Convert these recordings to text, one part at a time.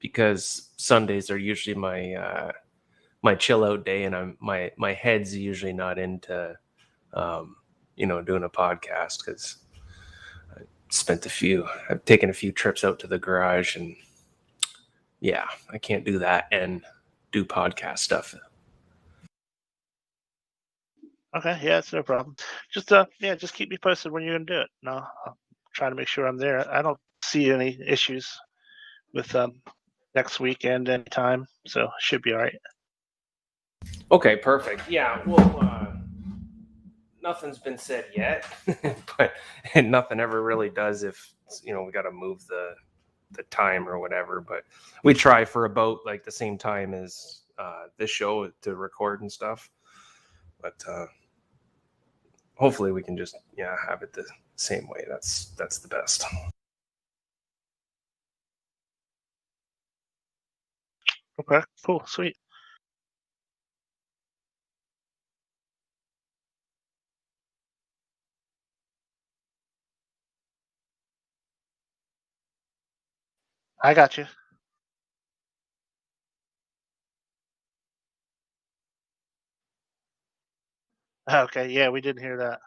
because Sundays are usually my chill out day, and my head's usually not into doing a podcast because I've taken a few trips out to the garage, and yeah, I can't do that and do podcast stuff. Okay, yeah, it's no problem. Just just keep me posted when you're gonna do it. No, I'll try to make sure I'm there. I don't see any issues with next weekend anytime, so it should be all right. Okay, perfect. Yeah, well, nothing's been said yet, but and nothing ever really does if we got to move the time or whatever. But we try for about like the same time as this show to record and stuff. But hopefully we can just have it the same way. That's the best. Okay, cool, sweet. I got you. Okay, yeah, we didn't hear that.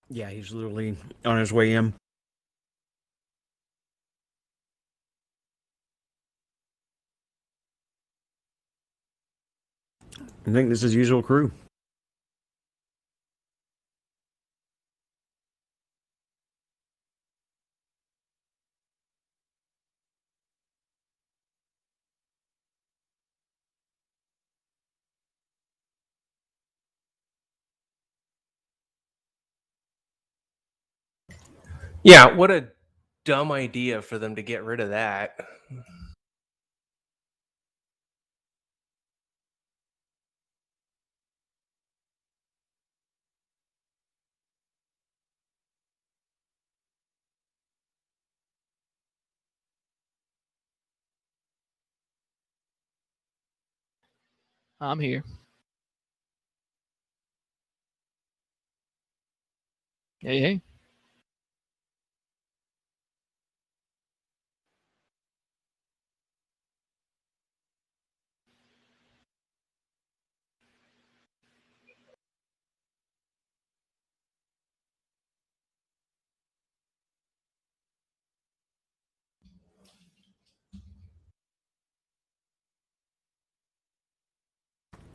Yeah, he's literally on his way in. I think this is usual crew. Yeah, what a dumb idea for them to get rid of that. I'm here. Hey, hey.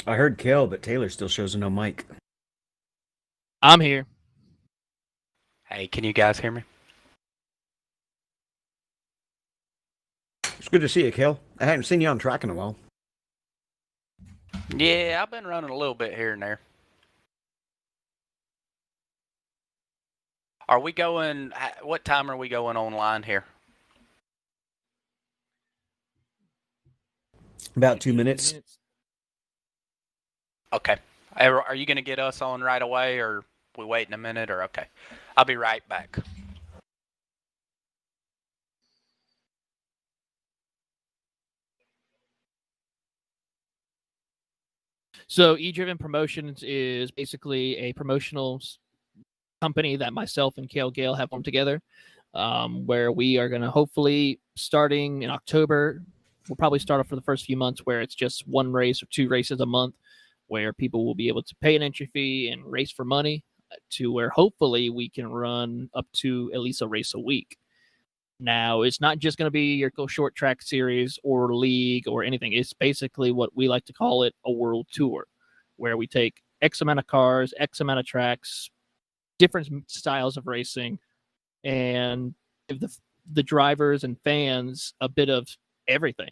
I heard Kel, but Taylor still shows no mic. I'm here. Hey, can you guys hear me? It's good to see you, Kel. I hadn't seen you on track in a while. Yeah, I've been running a little bit here and there. Are we going, what time are we going online here? About 2 minutes. Okay. Are you going to get us on right away, or we waiting a minute, or okay? I'll be right back. So eDriven Promotions is basically a promotional company that myself and Kale Gale have formed together, where we are going to hopefully, starting in October, we'll probably start off for the first few months where it's just one race or two races a month, where people will be able to pay an entry fee and race for money, to where hopefully we can run up to at least a race a week. Now, it's not just going to be your short track series or league or anything. It's basically what we like to call it, a world tour, where we take X amount of cars, X amount of tracks, different styles of racing, and give the drivers and fans a bit of everything.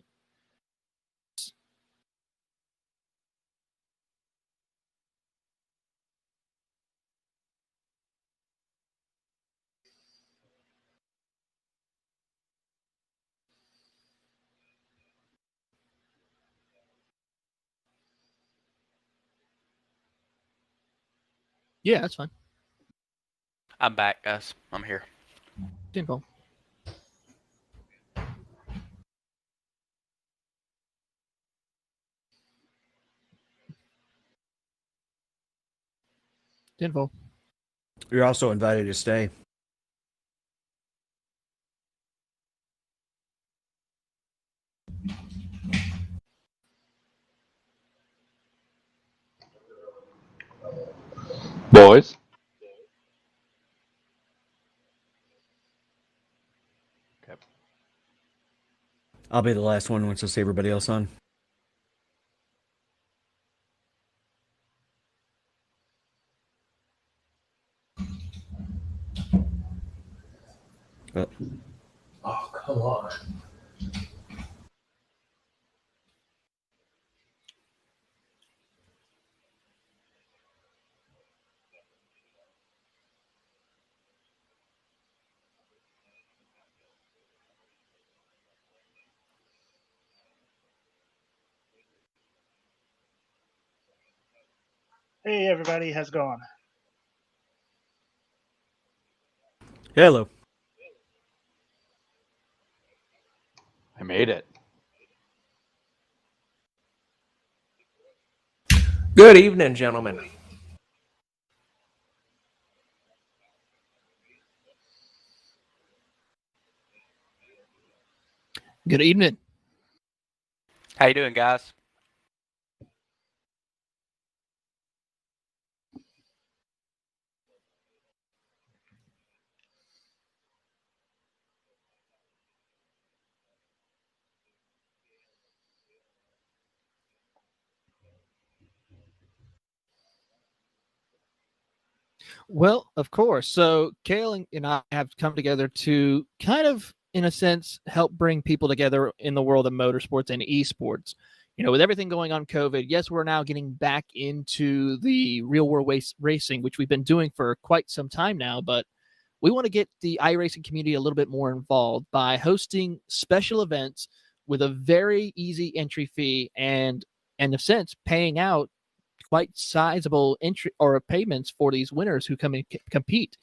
Yeah, that's fine. I'm back, guys. I'm here. Simple. Tenfold. You're also invited to stay. Boys. Okay. I'll be the last one once I see everybody else on. Oh, Oh, come on. Hey, everybody, how's it going? hello. I made it. Good evening, gentlemen. Good evening. How you doing, guys? Well, of course. So Kale and I have come together to kind of, in a sense, help bring people together in the world of motorsports and esports. You know, with everything going on COVID, yes, we're now getting back into the real world racing, which we've been doing for quite some time now, but we want to get the iRacing community a little bit more involved by hosting special events with a very easy entry fee and, in a sense, paying out quite sizable entry or payments for these winners who come and compete.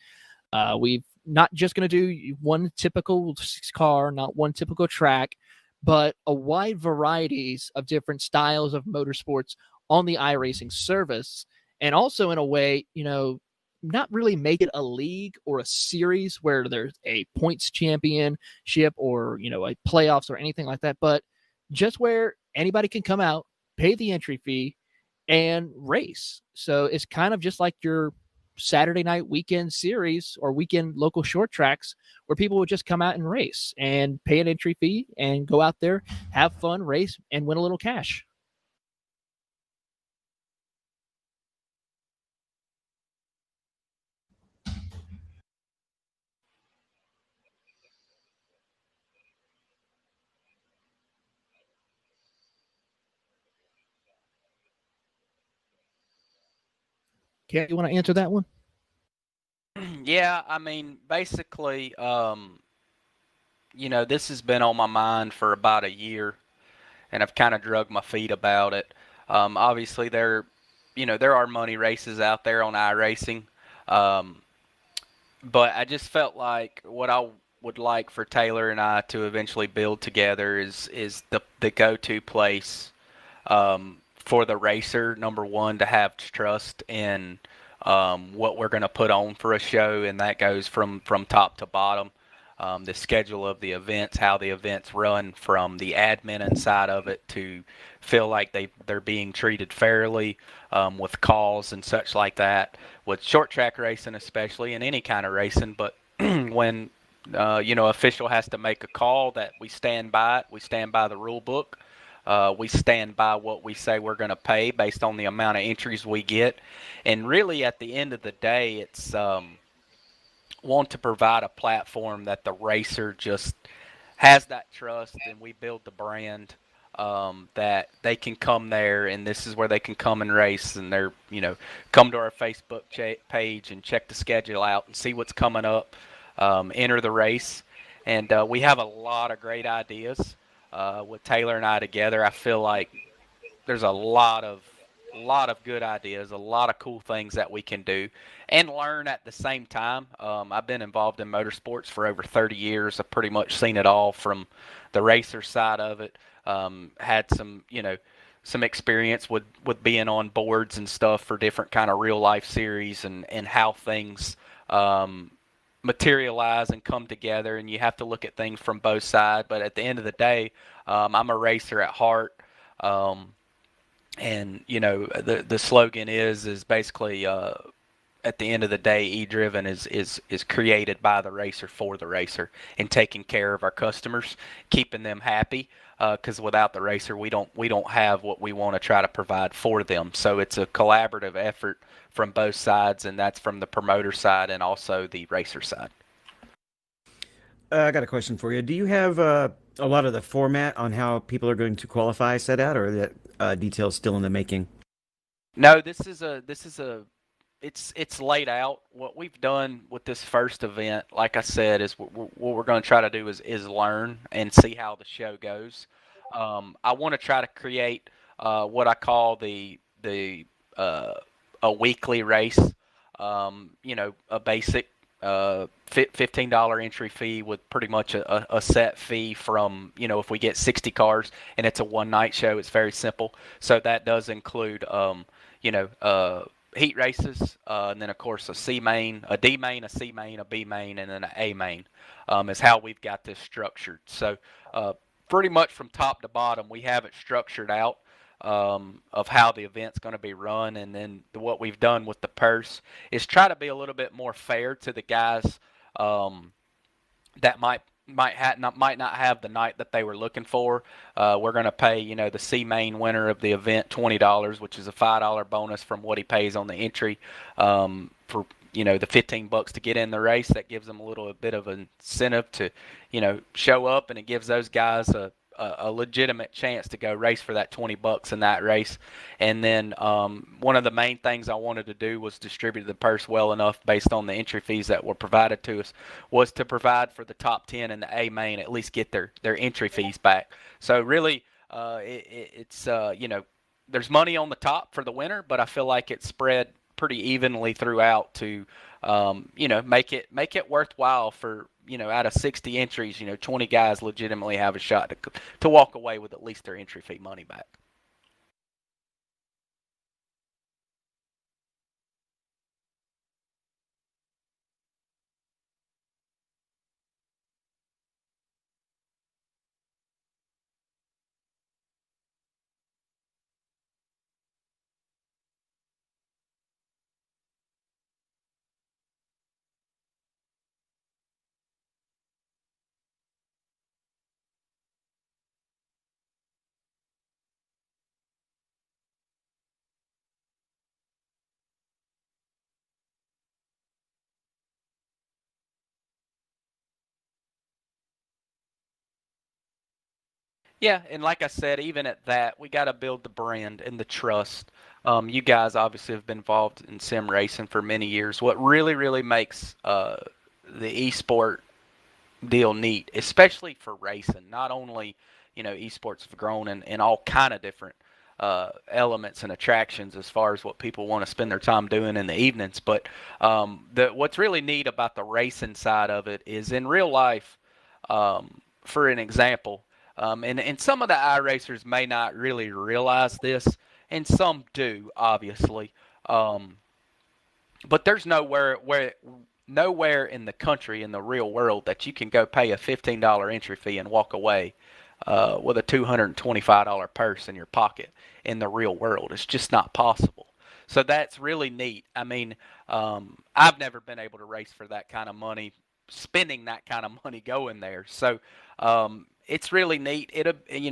We've not just going to do one typical car, not one typical track, but a wide varieties of different styles of motorsports on the iRacing service. And also, in a way, you know, not really make it a league or a series where there's a points championship or, you know, a playoffs or anything like that, but just where anybody can come out, pay the entry fee, and race. So it's kind of just like your Saturday night weekend series or weekend local short tracks where people would just come out and race and pay an entry fee and go out there, have fun, race, and win a little cash. Kat, you want to answer that one? Yeah, I mean, basically, you know, this has been on my mind for about a year, and I've kind of drug my feet about it. Obviously, there are money races out there on iRacing, um, but I just felt like what I would like for Taylor and I to eventually build together is the go-to place for the racer. Number one, to have trust in what we're going to put on for a show, and that goes from top to bottom. The schedule of the events, how the events run, from the admin inside of it to feel like they're being treated fairly with calls and such like that. With short track racing, especially, and any kind of racing, but when official has to make a call, that we stand by it. We stand by the rule book. We stand by what we say we're going to pay based on the amount of entries we get. And really, at the end of the day, it's want to provide a platform that the racer just has that trust, and we build the brand that they can come there, and this is where they can come and race, and they're, come to our Facebook page and check the schedule out and see what's coming up, enter the race. And we have a lot of great ideas with Taylor and I together. I feel like there's a lot of good ideas, a lot of cool things that we can do and learn at the same time. I've been involved in motorsports for over 30 years. I've pretty much seen it all from the racer side of it. Had some, some experience with being on boards and stuff for different kind of real life series and how things materialize and come together, and you have to look at things from both sides. But at the end of the day, I'm a racer at heart, and the slogan is basically at the end of the day, eDriven is created by the racer for the racer, and taking care of our customers, keeping them happy. Because without the racer, we don't have what we want to try to provide for them. So it's a collaborative effort from both sides, and that's from the promoter side and also the racer side. I got a question for you. Do you have a lot of the format on how people are going to qualify set out, or are that details still in the making? No, it's laid out. What we've done with this first event, like I said, is what we're going to try to do is learn and see how the show goes. I want to try to create what I call a weekly race. A basic $15 entry fee with pretty much a set fee from, if we get 60 cars and it's a one-night show, it's very simple. So that does include, heat races, and then, of course, a C main, a D main, a C main, a B main, and then an A main is how we've got this structured. So pretty much from top to bottom, we have it structured out of how the event's going to be run. And then what we've done with the purse is try to be a little bit more fair to the guys that might not have the night that they were looking for. We're going to pay, the C main winner of the event $20, which is a $5 bonus from what he pays on the entry for, the $15 to get in the race. That gives them a little bit of an incentive to, show up, and it gives those guys a legitimate chance to go race for that $20 in that race. And then one of the main things I wanted to do was distribute the purse well enough based on the entry fees that were provided to us, was to provide for the top 10 in the A main, at least get their entry fees back. So really it's there's money on the top for the winner, but I feel like it's spread pretty evenly throughout to make it worthwhile for, out of 60 entries, 20 guys legitimately have a shot to walk away with at least their entry fee money back. Yeah, and like I said, even at that, we got to build the brand and the trust. You guys obviously have been involved in sim racing for many years. What really, really makes the esport deal neat, especially for racing, not only, esports have grown in all kind of different elements and attractions as far as what people want to spend their time doing in the evenings. But what's really neat about the racing side of it is in real life, for an example, and some of the iRacers may not really realize this, and some do, obviously. But there's nowhere in the country, in the real world, that you can go pay a $15 entry fee and walk away with a $225 purse in your pocket in the real world. It's just not possible. So that's really neat. I mean, I've never been able to race for that kind of money, spending that kind of money going there. So it's really neat.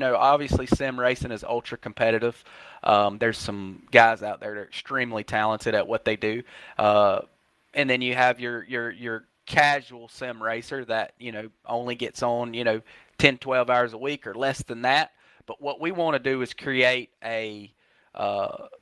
Obviously sim racing is ultra competitive. There's some guys out there that are extremely talented at what they do. And then you have your casual sim racer that, only gets on, 10, 12 hours a week or less than that. But what we want to do is create a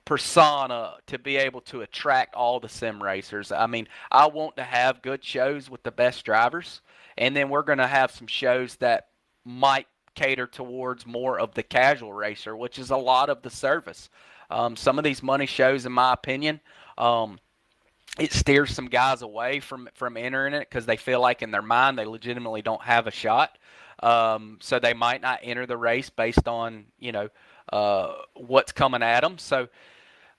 persona to be able to attract all the sim racers. I mean, I want to have good shows with the best drivers, and then we're going to have some shows that might cater towards more of the casual racer, which is a lot of the service. Some of these money shows, in my opinion, it steers some guys away from entering it because they feel like in their mind they legitimately don't have a shot. So they might not enter the race based on, what's coming at them. So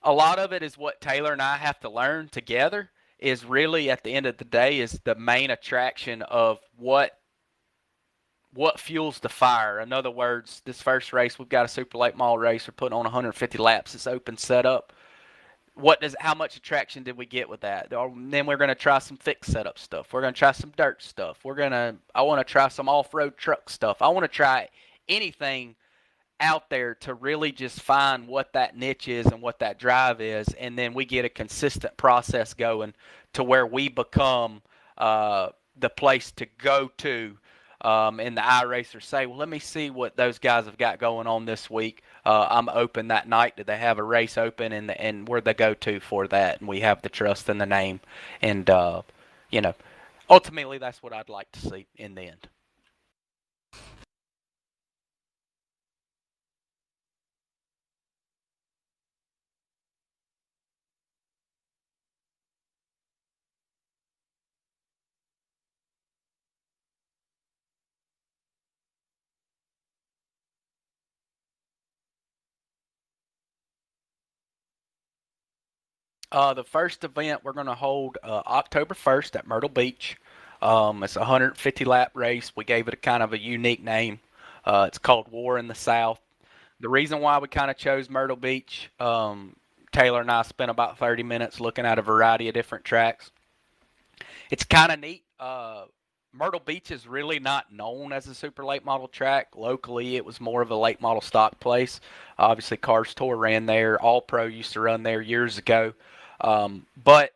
a lot of it is what Taylor and I have to learn together. Is really at the end of the day is the main attraction of what fuels the fire. In other words, this first race we've got a super late model race. We're putting on 150 laps. It's open setup. How much attraction did we get with that? Then we're going to try some fixed setup stuff. We're going to try some dirt stuff. I want to try some off-road truck stuff. I want to try anything out there to really just find what that niche is and what that drive is, and then we get a consistent process going to where we become the place to go to in the iRacer. Say, well, let me see what those guys have got going on this week. I'm open that night. Do they have a race open? And we're the go-to for that, and we have the trust in the name. And ultimately, that's what I'd like to see in the end. The first event we're going to hold October 1st at Myrtle Beach. It's a 150 lap race. We gave it a kind of a unique name. It's called War in the South. The reason why we kind of chose Myrtle Beach, Taylor and I spent about 30 minutes looking at a variety of different tracks. It's kind of neat. Myrtle Beach is really not known as a super late model track. Locally, it was more of a late model stock place. Obviously, Cars Tour ran there. All Pro used to run there years ago. But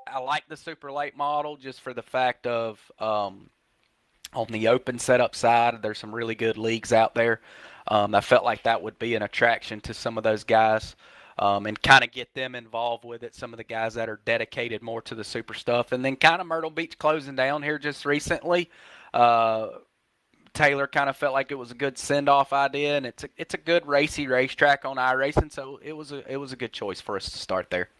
I like the super late model just for the fact of on the open setup side, there's some really good leagues out there. I felt like that would be an attraction to some of those guys and kind of get them involved with it, some of the guys that are dedicated more to the super stuff. And then kind of Myrtle Beach closing down here just recently. Taylor kind of felt like it was a good send-off idea, and it's a good racy racetrack on iRacing, so it was a good choice for us to start there.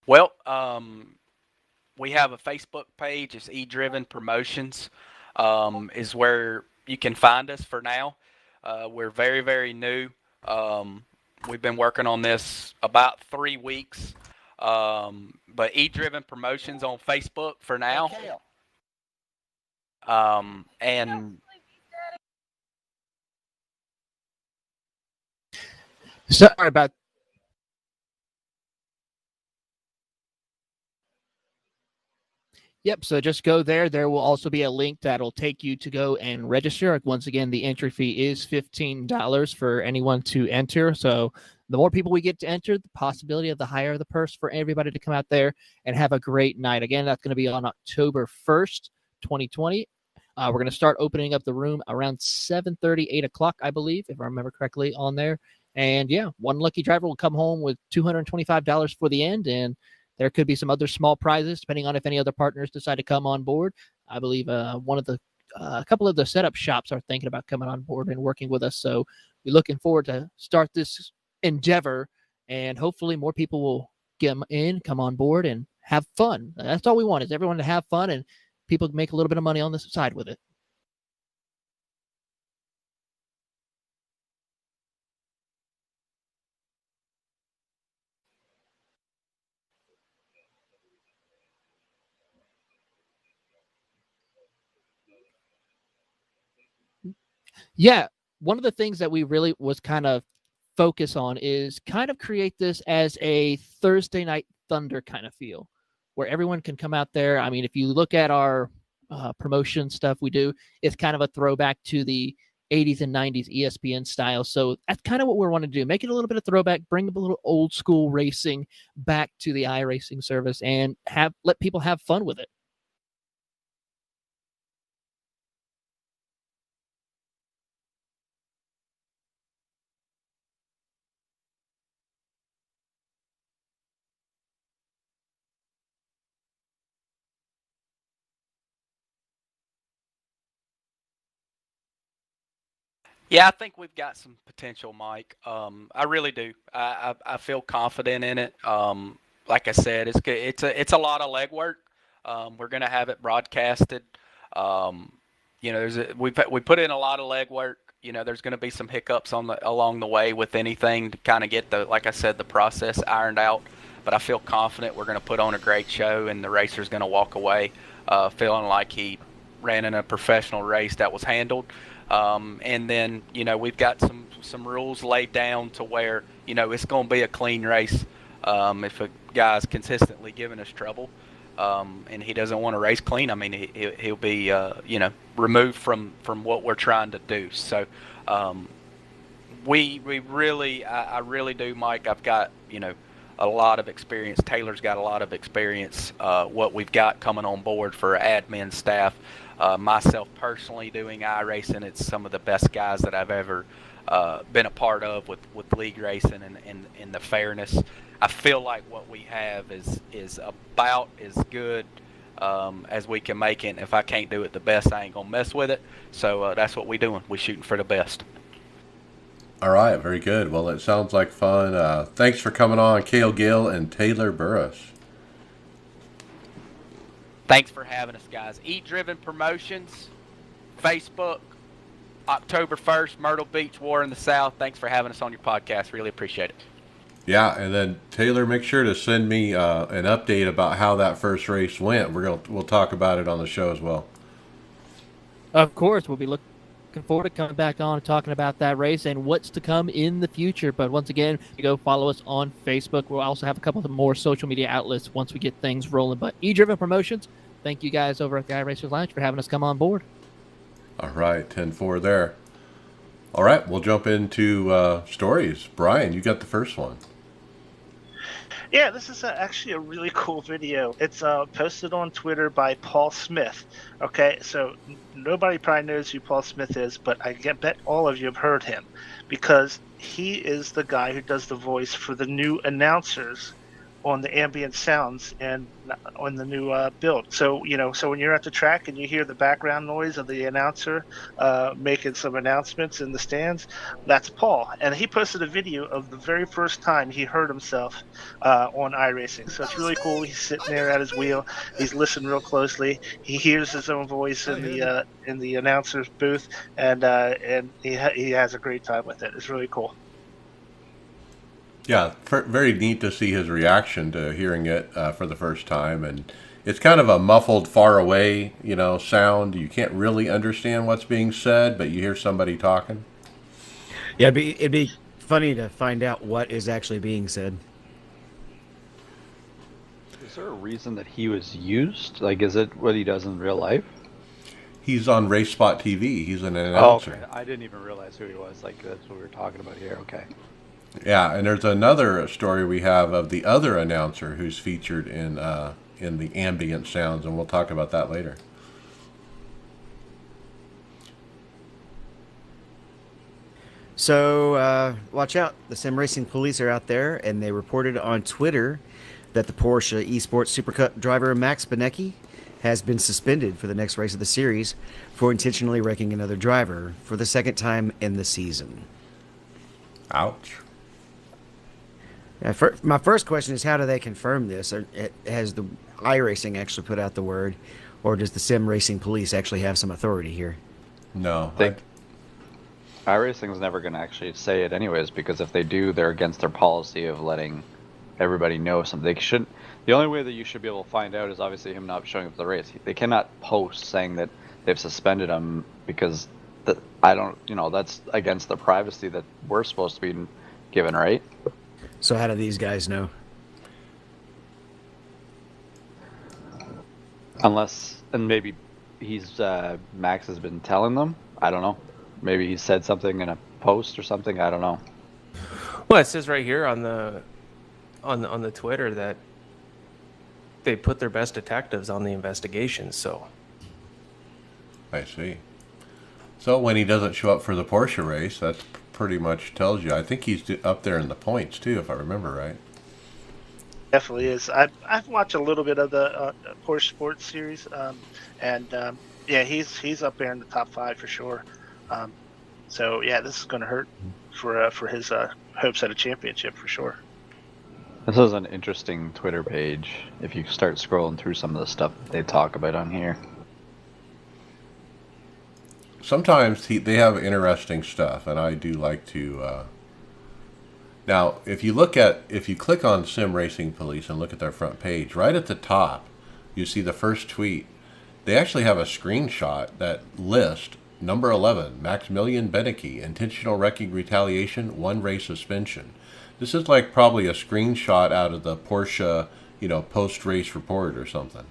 Well, we have a Facebook page. It's eDriven Promotions. Is where you can find us for now. We're very, very new. We've been working on this about 3 weeks. But eDriven Promotions on Facebook for now. And Sorry about. Yep. So just go there. There will also be a link that'll take you to go and register. Once again, the entry fee is $15 for anyone to enter. So the more people we get to enter, the possibility of the higher the purse for everybody to come out there and have a great night. Again, that's going to be on October 1st, 2020. We're going to start opening up the room around 7:30, 8 o'clock, I believe, if I remember correctly on there. And yeah, one lucky driver will come home with $225 for the end, and there could be some other small prizes depending on if any other partners decide to come on board. I believe a couple of the setup shops are thinking about coming on board and working with us. So we're looking forward to start this endeavor, and hopefully more people will come on board and have fun. That's all we want, is everyone to have fun and people make a little bit of money on the side with it. Yeah, one of the things that we really was kind of focus on is kind of create this as a Thursday night thunder kind of feel where everyone can come out there. I mean, if you look at our promotion stuff we do, it's kind of a throwback to the 80s and 90s ESPN style. So that's kind of what we want to do. Make it a little bit of throwback, bring a little old school racing back to the iRacing service and let people have fun with it. Yeah, I think we've got some potential, Mike. I really do. I feel confident in it. Like I said, it's a lot of legwork. We're gonna have it broadcasted. Um, we put in a lot of legwork. There's gonna be some hiccups along the way with anything to kind of get like I said, the process ironed out. But I feel confident we're gonna put on a great show, and the racer's gonna walk away feeling like he ran in a professional race that was handled. And then, we've got some rules laid down to where, it's going to be a clean race. If a guy's consistently giving us trouble, and he doesn't want to race clean, I mean, he'll be, removed from what we're trying to do. So, we really, I really do, Mike. I've got, a lot of experience. Taylor's got a lot of experience. What we've got coming on board for admin staff. Myself personally doing iRacing, it's some of the best guys that I've ever been a part of with league racing and the fairness. I feel like what we have is about as good as we can make it. And if I can't do it the best, I ain't gonna mess with it. So that's what we're doing. We're shooting for the best. All right, very good. Well, it sounds like fun. Thanks for coming on, Cale Gill and Taylor Burris. Thanks for having us, guys. Eat Driven Promotions, Facebook, October 1st, Myrtle Beach, War in the South. Thanks for having us on your podcast. Really appreciate it. Yeah, and then Taylor, make sure to send me an update about how that first race went. We'll talk about it on the show as well. Of course, we'll be looking forward to coming back on and talking about that race and what's to come in the future. But once again, you go follow us on Facebook. We'll also have a couple of more social media outlets once we get things rolling. But E-Driven Promotions, thank you guys over at the iRacers Lounge for having us come on board. All right, 10-4 there. All right, we'll jump into stories. Brian, you got the first one. Yeah, this is actually a really cool video. It's posted on Twitter by Paul Smith. Okay, so nobody probably knows who Paul Smith is, but I bet all of you have heard him because he is the guy who does the voice for the new announcers on the ambient sounds and on the new build. So, so when you're at the track and you hear the background noise of the announcer making some announcements in the stands, that's Paul. And he posted a video of the very first time he heard himself on iRacing. So it's really cool. He's sitting there at his wheel. He's listening real closely. He hears his own voice in the announcer's booth, and he has a great time with it. It's really cool. Yeah, very neat to see his reaction to hearing it for the first time. And it's kind of a muffled, far away, sound. You can't really understand what's being said, but you hear somebody talking. Yeah, it'd be funny to find out what is actually being said. Is there a reason that he was used? Like, is it what he does in real life? He's on Race Spot TV. He's an announcer. Oh, okay. I didn't even realize who he was. Like, that's what we were talking about here. Okay. Yeah, and there's another story we have of the other announcer who's featured in the ambient sounds, and we'll talk about that later. So watch out. The Sim Racing Police are out there, and they reported on Twitter that the Porsche Esports Super Cup driver Max Benecki has been suspended for the next race of the series for intentionally wrecking another driver for the second time in the season. Ouch. My first question is, how do they confirm this? Or has the iRacing actually put out the word, or does the Sim Racing Police actually have some authority here? No. iRacing is never going to actually say it anyways, because if they do, they're against their policy of letting everybody know something. They shouldn't. The only way that you should be able to find out is obviously him not showing up to the race. They cannot post saying that they've suspended him because that's against the privacy that we're supposed to be given, right? So how do these guys know? Unless, and maybe Max has been telling them. I don't know. Maybe he said something in a post or something. I don't know. Well, it says right here on the Twitter that they put their best detectives on the investigation. So I see. So when he doesn't show up for the Porsche race, that pretty much tells you. I think he's up there in the points too, if I remember right. Definitely is. I've watched a little bit of the Porsche Sports series, and yeah, he's up there in the top 5 for sure. So yeah, this is going to hurt for his hopes at a championship for sure. This is an interesting Twitter page. If you start scrolling through some of the stuff they talk about on here. Sometimes they have interesting stuff, and I do like to. Now, if you click on Sim Racing Police and look at their front page, right at the top, you see the first tweet. They actually have a screenshot that lists number 11, Maximilian Benecke, intentional wrecking retaliation, 1 race suspension. This is like probably a screenshot out of the Porsche, post-race report or something.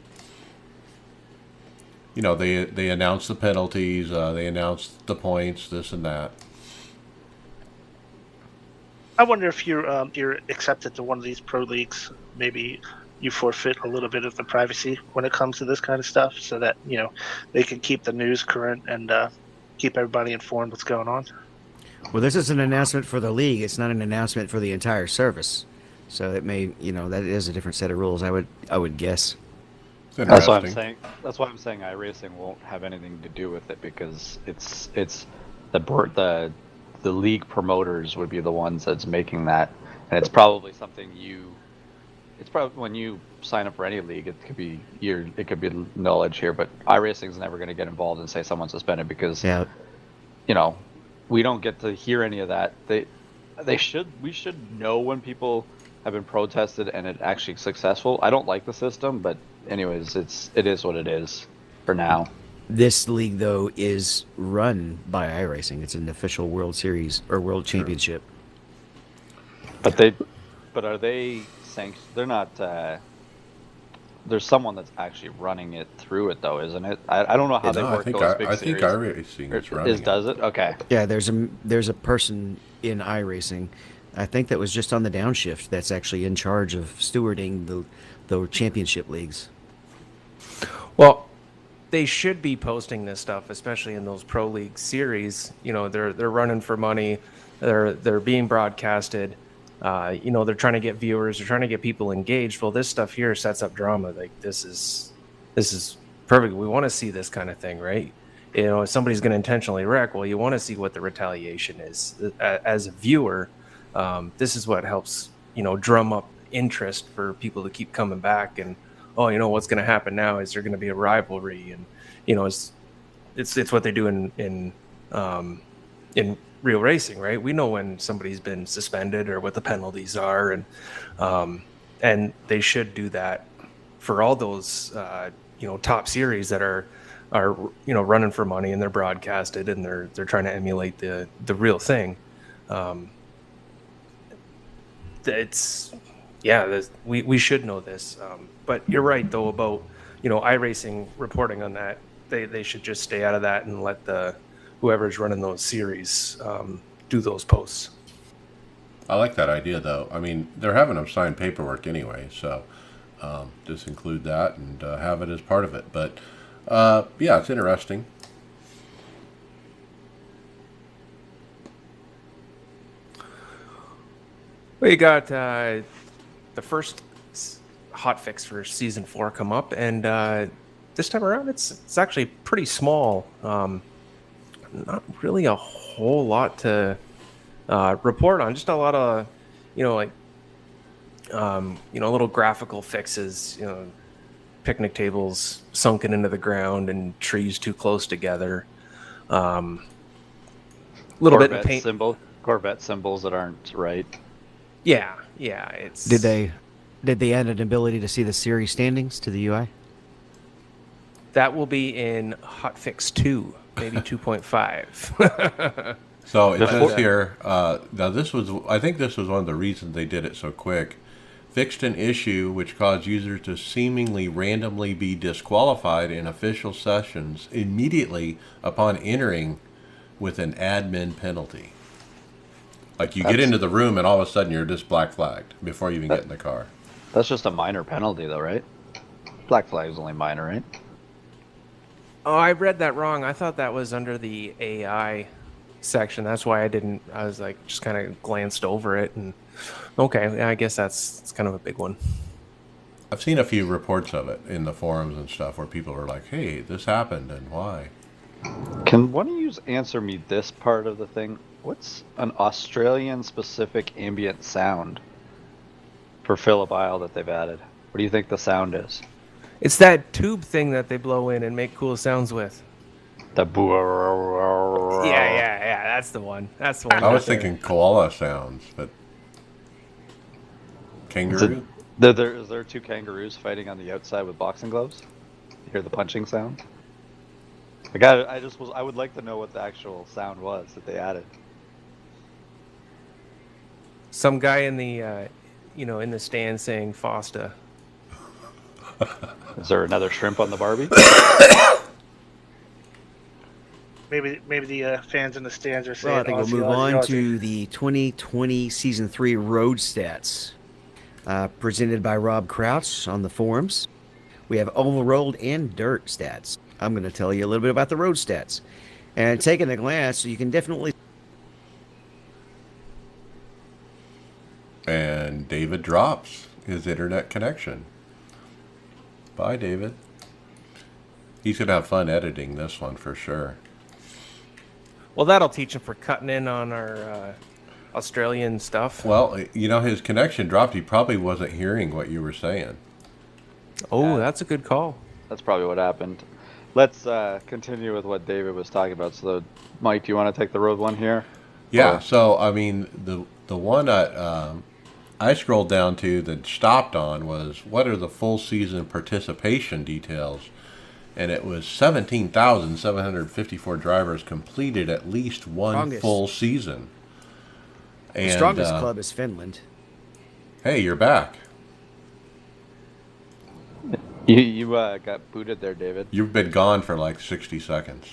They announce the penalties, they announce the points, this and that. I wonder if you're accepted to one of these pro leagues, maybe you forfeit a little bit of the privacy when it comes to this kind of stuff, so that they can keep the news current and keep everybody informed what's going on. Well, this is an announcement for the league. It's not an announcement for the entire service. So it may, that is a different set of rules. I would guess. That's why I'm saying. That's why I'm saying iRacing won't have anything to do with it, because it's the league promoters would be the ones that's making that, and it's probably something It's probably when you sign up for any league, it could be knowledge here, but iRacing's never going to get involved and say someone's suspended, because we don't get to hear any of that. We should know when people have been protested and it actually successful. I don't like the system, but anyways, it is what it is for now. This league, though, is run by iRacing. It's an official World Series or World Championship. But are they sanctioned? They're not. There's someone that's actually running it through it, though, isn't it? I don't know how they work those big I think iRacing is running. Does it? Okay. Yeah, there's a person in iRacing, I think that was just on the downshift, that's actually in charge of stewarding the championship leagues. Well, they should be posting this stuff, especially in those pro league series. They're running for money. They're being broadcasted. They're trying to get viewers. They're trying to get people engaged. Well, this stuff here sets up drama. Like this is perfect. We want to see this kind of thing, right? If somebody's going to intentionally wreck, well, you want to see what the retaliation is. As a viewer, this is what helps, drum up interest for people to keep coming back. And what's going to happen now? Is there going to be a rivalry? And it's what they do in real racing, right? We know when somebody's been suspended or what the penalties are, and they should do that for all those top series that are running for money, and they're broadcasted, and they're trying to emulate the real thing. We should know this, but you're right though about iRacing reporting on that. They should just stay out of that and let whoever's running those series do those posts. I like that idea, though. I mean, they're having them sign paperwork anyway, so just include that and have it as part of it. But it's interesting. We got the first hot fix for season 4 come up, and this time around it's actually pretty small. Not really a whole lot to report on. Just a lot of, little graphical fixes. Picnic tables sunken into the ground and trees too close together. Little bit of paint. Corvette symbols that aren't right. Yeah. It's. Did they add an ability to see the series standings to the UI? That will be in Hotfix 2. Maybe 2.5. So it says here, now I think this was one of the reasons they did it so quick. Fixed an issue which caused users to seemingly randomly be disqualified in official sessions immediately upon entering with an admin penalty. Like you get into the room and all of a sudden you're just black flagged before you even get in the car. That's just a minor penalty though, right? Black flag is only minor, right? Oh, I read that wrong. I thought that was under the AI section. That's why I was like, just kind of glanced over it. And okay, I guess it's kind of a big one. I've seen a few reports of it in the forums and stuff where people are like, hey, this happened and why? Can one of you answer me this part of the thing? What's an Australian-specific ambient sound for Phillip Isle that they've added? What do you think the sound is? It's that tube thing that they blow in and make cool sounds with. The Yeah. That's the one. That's the one. I was right there. thinking koala sounds, but kangaroo. Is there two kangaroos fighting on the outside with boxing gloves? You hear the punching sound? I would like to know what the actual sound was that they added. Some guy in the, in the stand saying "Fosta." Is there another shrimp on the Barbie? Maybe the fans in the stands are saying. Well, I think we'll Aussie, move Aussie, on Aussie. to the 2020 Season 3 Road Stats, presented by Rob Crouch on the forums. We have oval rolled and dirt stats. I'm going to tell you a little bit about the road stats. And taking a glance, you can definitely... And David drops his internet connection. Bye, David. He's going to have fun editing this one for sure. Well, that'll teach him for cutting in on our Australian stuff. Well, his connection dropped. He probably wasn't hearing what you were saying. Oh, that's a good call. That's probably what happened. Let's continue with what David was talking about. So, Mike, do you want to take the road one here? Yeah, Or- so, I mean, the one that I scrolled down to that stopped on was what are the full season participation details? And it was 17,754 drivers completed at least one Strongest. full season. The strongest club is Finland. Hey, you're back. You got booted there, David. You've been gone for like 60 seconds.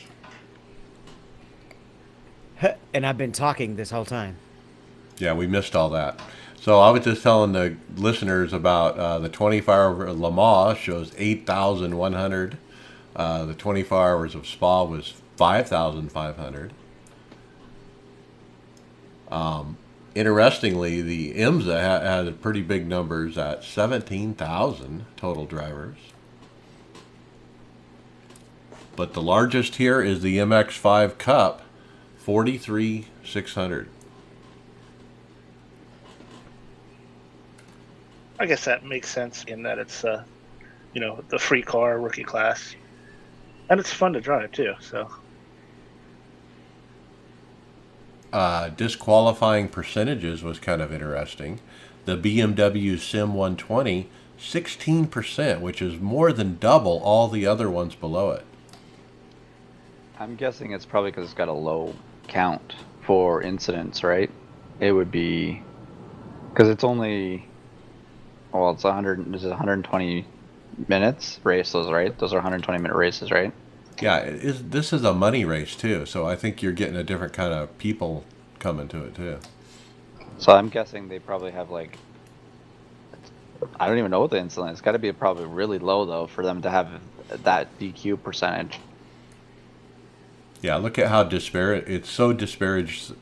And I've been talking this whole time. Yeah, we missed all that. So I was just telling the listeners about the 24 hour of Le Mans shows 8,100. The 24 hours of Spa was 5,500. Interestingly, the IMSA had pretty big numbers at 17,000 total drivers. But the largest here is the MX5 Cup, 43,600. I guess that makes sense in that it's the free car rookie class, and it's fun to drive too. So Disqualifying percentages was kind of interesting. The BMW Sim 120, 16%, which is more than double all the other ones below it. I'm guessing it's probably because it's got a low count for incidents, right? It would be because it's only it's 100. This is 120 minutes races, right? Those are 120-minute races, right? Yeah, this is a money race too, so I think you're getting a different kind of people coming to it too. So I'm guessing they probably have like, I don't even know what the incident is. It's got to be probably really low though for them to have that DQ percentage. Yeah, look at how disparate it's so disparaged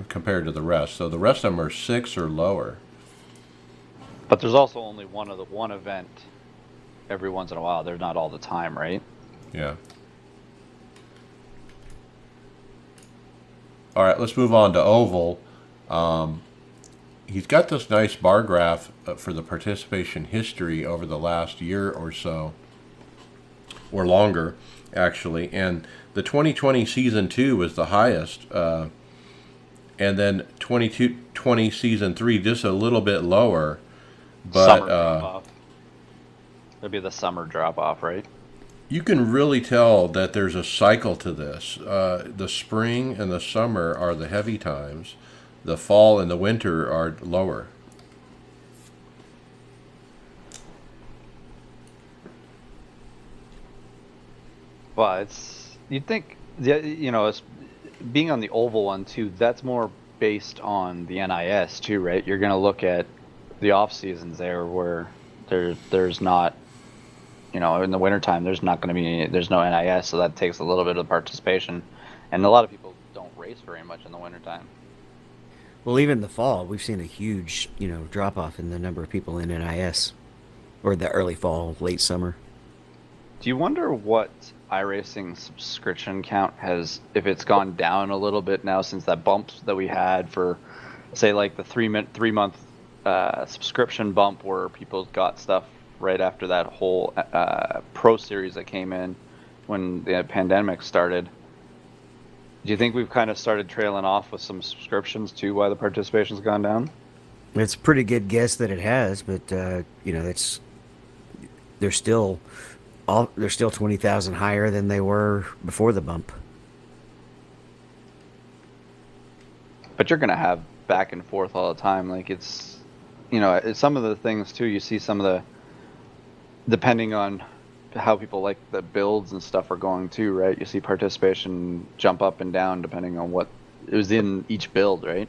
compared to the rest. So the rest of them are 6 or lower. But there's also only one event every once in a while. They're not all the time, right? Yeah. All right, let's move on to oval. He's got this nice bar graph for the participation history over the last year or so, or longer, actually. And the 2020 season 2 was the highest, and then 2020 season 3 just a little bit lower. But Summer drop off. It'd be the summer drop off, right? you can really tell that there's a cycle to this. The spring and the summer are the heavy times. The fall and the winter are lower. Well, you'd think, it's being on the oval one too. That's more based on the NIS too, right? You're gonna look at the off seasons there where there's not, in the wintertime there's no NIS, so that takes a little bit of participation, and a lot of people don't race very much in the wintertime. Well, even the fall, we've seen a huge, drop off in the number of people in NIS, or the early fall, late summer. Do you wonder what iRacing subscription count has, if it's gone down a little bit now since that bump that we had for, say, like the 3 month subscription bump where people got stuff right after that whole Pro Series that came in when the pandemic started? Do you think we've kind of started trailing off with some subscriptions too? Why the participation's gone down? It's a pretty good guess that it has, but they're still 20,000 higher than they were before the bump. But you're gonna have back and forth all the time. Like it's some of the things too. You see some of the, depending on how people like the builds and stuff are going too, right? You see participation jump up and down depending on what it was in each build, right?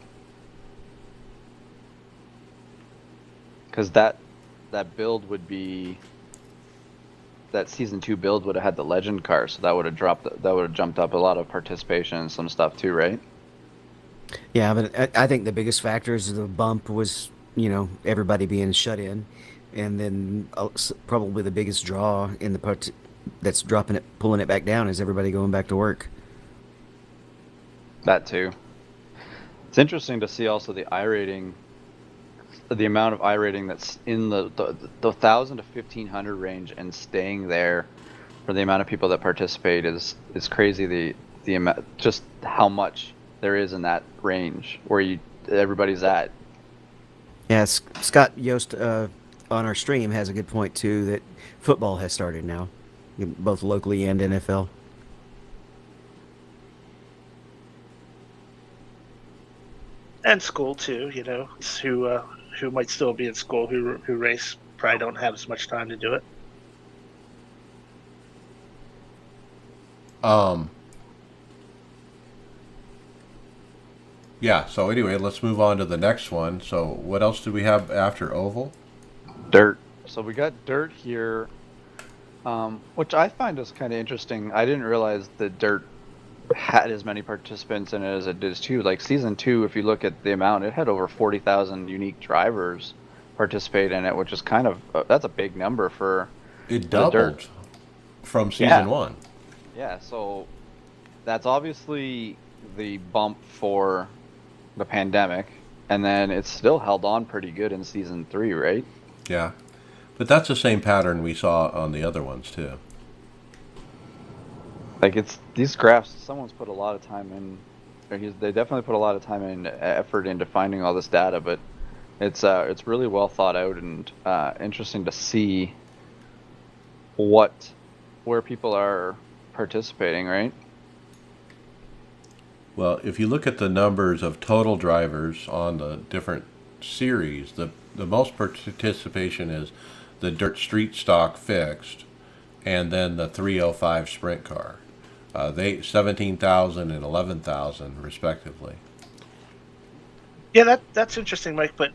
Because that build would be, that season 2 build would have had the legend car, so that would have jumped up a lot of participation and some stuff too, right? Yeah, but I think the biggest factor is the bump was, everybody being shut in, and then probably the biggest draw in the part that's pulling it back down is everybody going back to work. That too. It's interesting to see also the iRating, the amount of iRating that's in the 1,000 to 1,500 range and staying there for the amount of people that participate is crazy. The amount, just how much there is in that range where everybody's at. Yeah, Scott Yost on our stream has a good point too, that football has started now, both locally and NFL. And school too, who might still be in school who race probably don't have as much time to do it. Yeah, so anyway, let's move on to the next one. So what else do we have after Oval? Dirt. So we got Dirt here, which I find is kind of interesting. I didn't realize that Dirt had as many participants in it as it does too. Like season 2, if you look at the amount, it had over 40,000 unique drivers participate in it, which is kind of that's a big number for It the Dirt. doubled from season 1. Yeah, so that's obviously the bump for the pandemic, and then it's still held on pretty good in season 3, right? Yeah, but that's the same pattern we saw on the other ones too. Like it's these graphs, someone's put a lot of time in. They definitely put a lot of time and effort into finding all this data, but it's really well thought out and interesting to see where people are participating, right? Well, if you look at the numbers of total drivers on the different series, the most participation is the Dirt Street Stock Fixed, and then the 305 Sprint Car. They 17,000 and 11,000 respectively. Yeah, that's interesting, Mike. But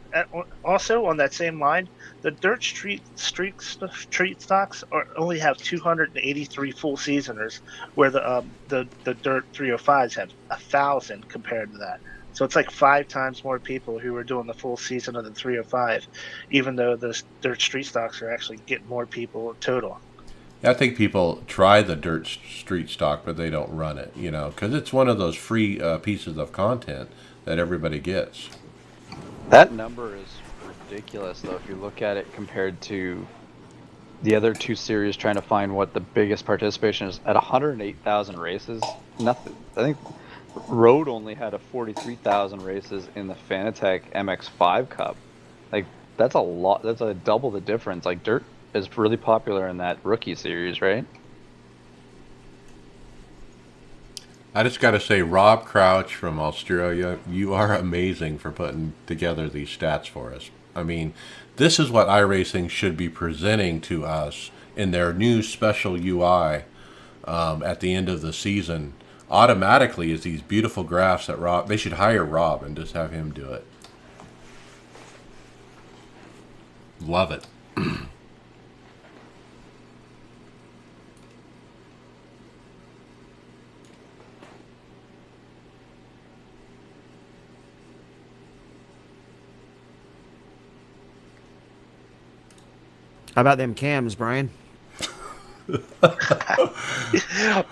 also on that same line, the Dirt Street stocks only have 283 full seasoners, where the Dirt 305s have 1,000 compared to that. So it's like 5 times more people who are doing the full season of the 305, even though the Dirt Street stocks are actually getting more people total. I think people try the Dirt Street Stock, but they don't run it, because it's one of those free pieces of content that everybody gets. That number is ridiculous, though, if you look at it compared to the other 2 series, trying to find what the biggest participation is. At 108,000 races, nothing. I think Road only had 43,000 races in the Fanatec MX5 Cup. Like, that's a lot. That's a double the difference. Like, Dirt is really popular in that rookie series, right? I just got to say, Rob Crouch from Australia, you are amazing for putting together these stats for us. I mean, this is what iRacing should be presenting to us in their new special UI at the end of the season. Automatically is these beautiful graphs that Rob, they should hire Rob and just have him do it. Love it. How about them cams, Brian?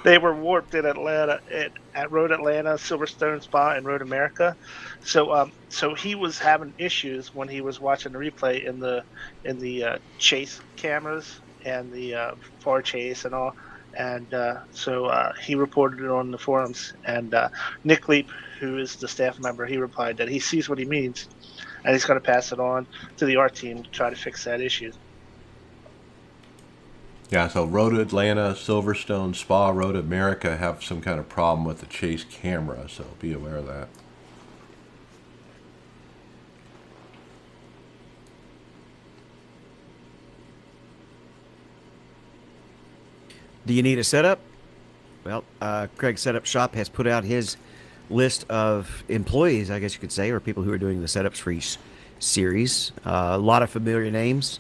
They were warped in Atlanta at Road Atlanta, Silverstone Spa, and Road America. So he was having issues when he was watching the replay in the chase cameras and the far chase and all. And so he reported it on the forums. And Nick Leap, who is the staff member, he replied that he sees what he means, and he's going to pass it on to the art team to try to fix that issue. Yeah, so Road Atlanta, Silverstone, Spa, Road America have some kind of problem with the chase camera, so be aware of that. Do you need a setup? Well, Craig Setup Shop has put out his list of employees, I guess you could say, or people who are doing the setups for each series. A lot of familiar names.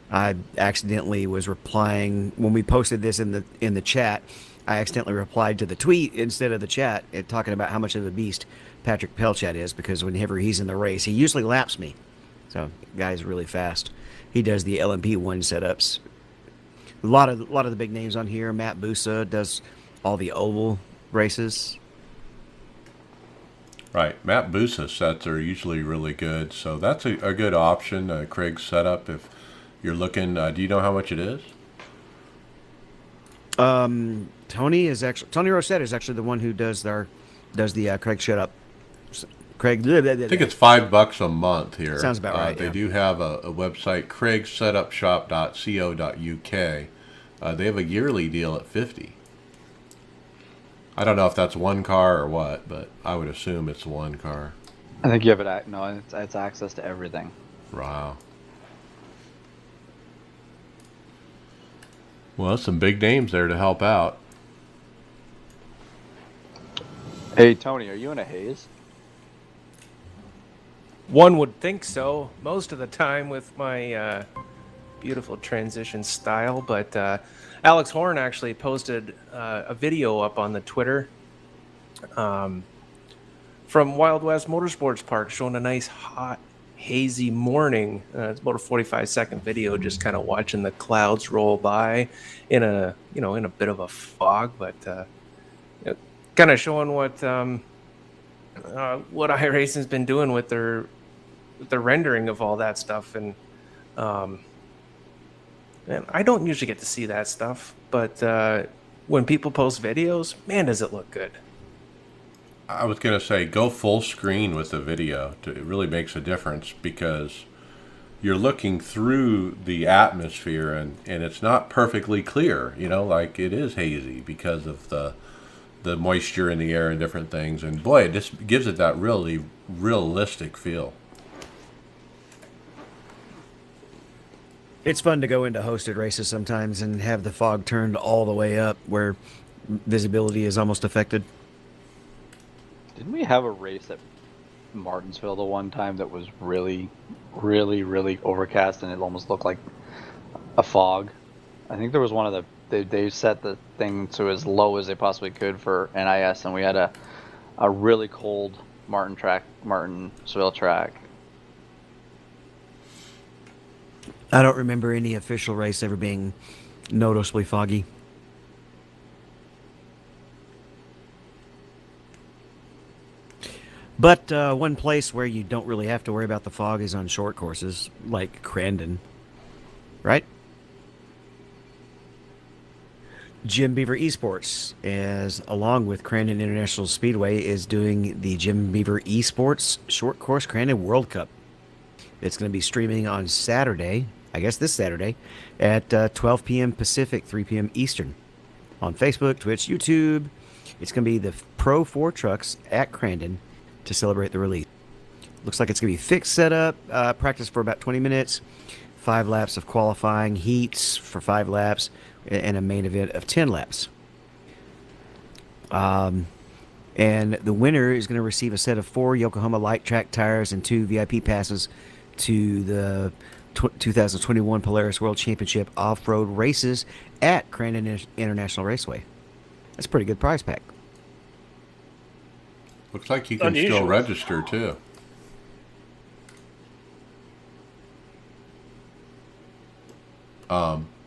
I accidentally was replying when we posted this in the chat. I accidentally replied to the tweet instead of the chat, talking about how much of a beast Patrick Pelchat is, because whenever he's in the race, he usually laps me. So, guy's really fast. He does the LMP1 setups. A lot of the big names on here. Matt Busa does all the oval races. Right, Matt Busa sets are usually really good, so that's a good option. Craig's setup, if you're looking. Do you know how much it is? Tony Rosetta is actually the one who does the Craig setup. Craig, I think it's $5 a month here. Sounds about right. They yeah. do have a website, craigsetupshop.co.uk. They have a yearly deal at $50. I don't know if that's one car or what, but I would assume it's one car. I think you have it. No, it's access to everything. Wow. Well, some big names there to help out. Hey, Tony, are you in a haze? One would think so most of the time with my beautiful transition style, but Alex Horn actually posted a video up on the Twitter from Wild West Motorsports Park showing a nice hot hazy morning. It's about a 45-second video, just kind of watching the clouds roll by in a bit of a fog, but kind of showing what iRacing's been doing with their rendering of all that stuff. And man, I don't usually get to see that stuff, but when people post videos, man, does it look good. I was going to say, go full screen with the video. It really makes a difference, because you're looking through the atmosphere and it's not perfectly clear, like it is hazy because of the moisture in the air and different things. And boy, it just gives it that really realistic feel. It's fun to go into hosted races sometimes and have the fog turned all the way up where visibility is almost affected. Didn't we have a race at Martinsville the one time that was really, really, really overcast and it almost looked like a fog? I think there was one of they set the thing to as low as they possibly could for NIS, and we had a really cold Martinsville track. I don't remember any official race ever being noticeably foggy. But one place where you don't really have to worry about the fog is on short courses, like Crandon. Right? Jim Beaver Esports, along with Crandon International Speedway, is doing the Jim Beaver Esports Short Course Crandon World Cup. It's going to be streaming on Saturday, I guess this Saturday, at 12 p.m. Pacific, 3 p.m. Eastern, on Facebook, Twitch, YouTube. It's going to be the Pro 4 trucks at Crandon to celebrate the release. Looks like it's going to be fixed setup, practice for about 20 minutes, 5 laps of qualifying, heats for 5 laps, and a main event of 10 laps. And the winner is going to receive a set of 4 Yokohama light track tires and 2 VIP passes to the 2021 Polaris World Championship off-road races at Crandon International Raceway. That's a pretty good prize pack. Looks like you can Unusual. still register too.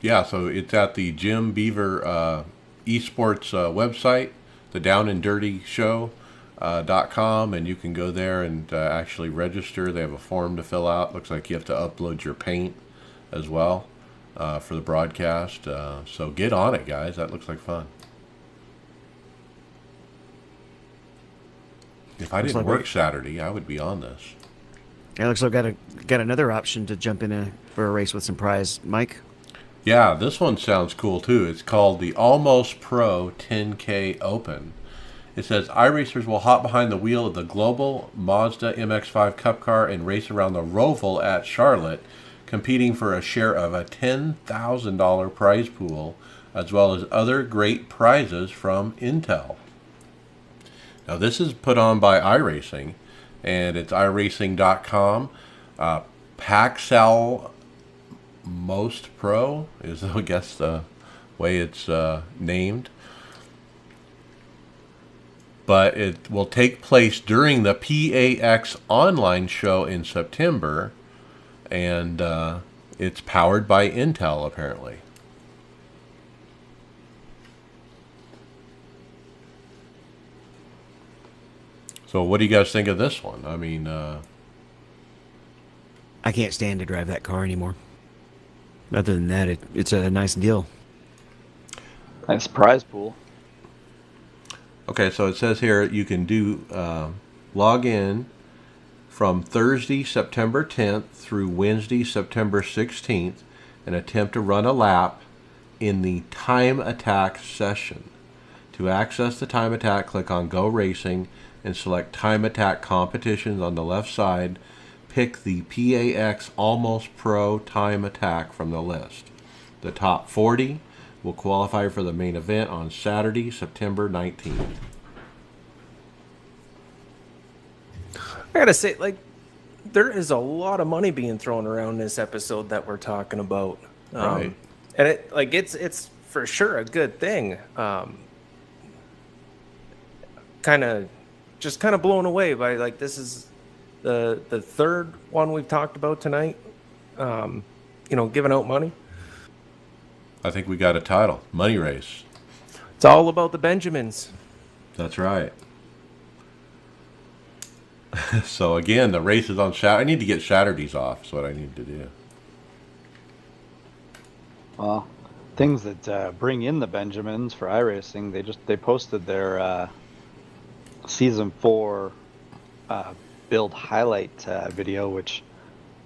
Yeah, so it's at the Jim Beaver esports website, the Down and Dirty Show. .com, and you can go there and actually register. They have a form to fill out. Looks like you have to upload your paint as well for the broadcast. So get on it, guys. That looks like fun. If I didn't work Saturday, I would be on this. It looks like got another option to jump in for a race with some prize, Mike. Yeah, this one sounds cool too. It's called the Almost Pro 10K Open. It says iRacers will hop behind the wheel of the global Mazda MX-5 Cup car and race around the Roval at Charlotte, competing for a share of a $10,000 prize pool, as well as other great prizes from Intel. Now this is put on by iRacing, and it's iRacing.com. Paxel Most Pro is, I guess, the way it's named. But it will take place during the PAX online show in September, and it's powered by Intel, apparently. So what do you guys think of this one? I mean, I can't stand to drive that car anymore. Other than that, it's a nice deal. Nice prize pool. okay, so it says here you can do log in from Thursday, September 10th through Wednesday, September 16th, and attempt to run a lap in the Time Attack session. To access the Time Attack, click on Go Racing and select Time Attack Competitions on the left side. Pick the PAX Almost Pro Time Attack from the list. The top 40 will qualify for the main event on Saturday, September 19th. I gotta say, like, there is a lot of money being thrown around this episode that we're talking about, Right. and it's for sure a good thing. Kind of blown away by, like, this is the third one we've talked about tonight. Giving out money. I think we got a title, Money Race. It's all about the Benjamins. That's right. So again, the race is on Saturday. I need to get Saturdays off. That's what I need to do. Well, things that bring in the Benjamins for iRacing, they posted their season 4 build highlight video, which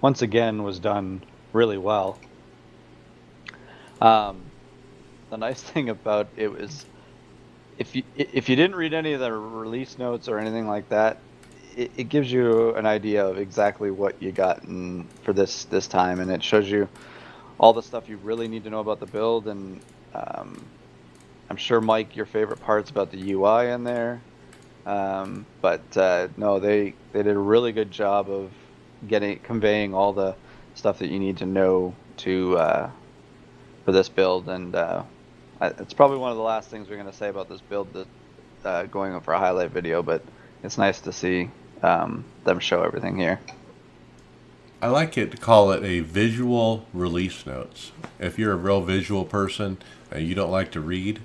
once again was done really well. The nice thing about it was, if you didn't read any of the release notes or anything like that, it gives you an idea of exactly what you got for this time, and it shows you all the stuff you really need to know about the build. And I'm sure, Mike, your favorite part's about the UI in there. But no, they did a really good job of conveying all the stuff that you need to know for this build. And it's probably one of the last things we're going to say about this build, going up for a highlight video, but it's nice to see them show everything here. I like it to call it a visual release notes. If you're a real visual person and you don't like to read,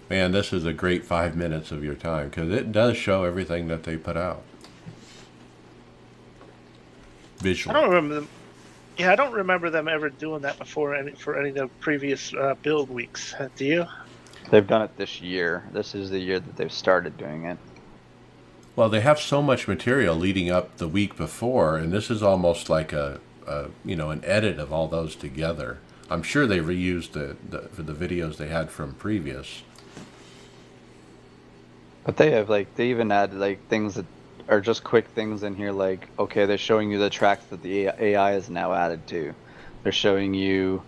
man, this is a great 5 minutes of your time, because it does show everything that they put out. Visual. I don't remember them. Yeah, I don't remember them ever doing that before for any of the previous build weeks. Do you? They've done it this year. This is the year that they've started doing it. Well, they have so much material leading up the week before, and this is almost like an edit of all those together. I'm sure they reused for the videos they had from previous. But they even add things that are just quick things in here, like, okay, they're showing you the tracks that the AI is now added to. They're showing you,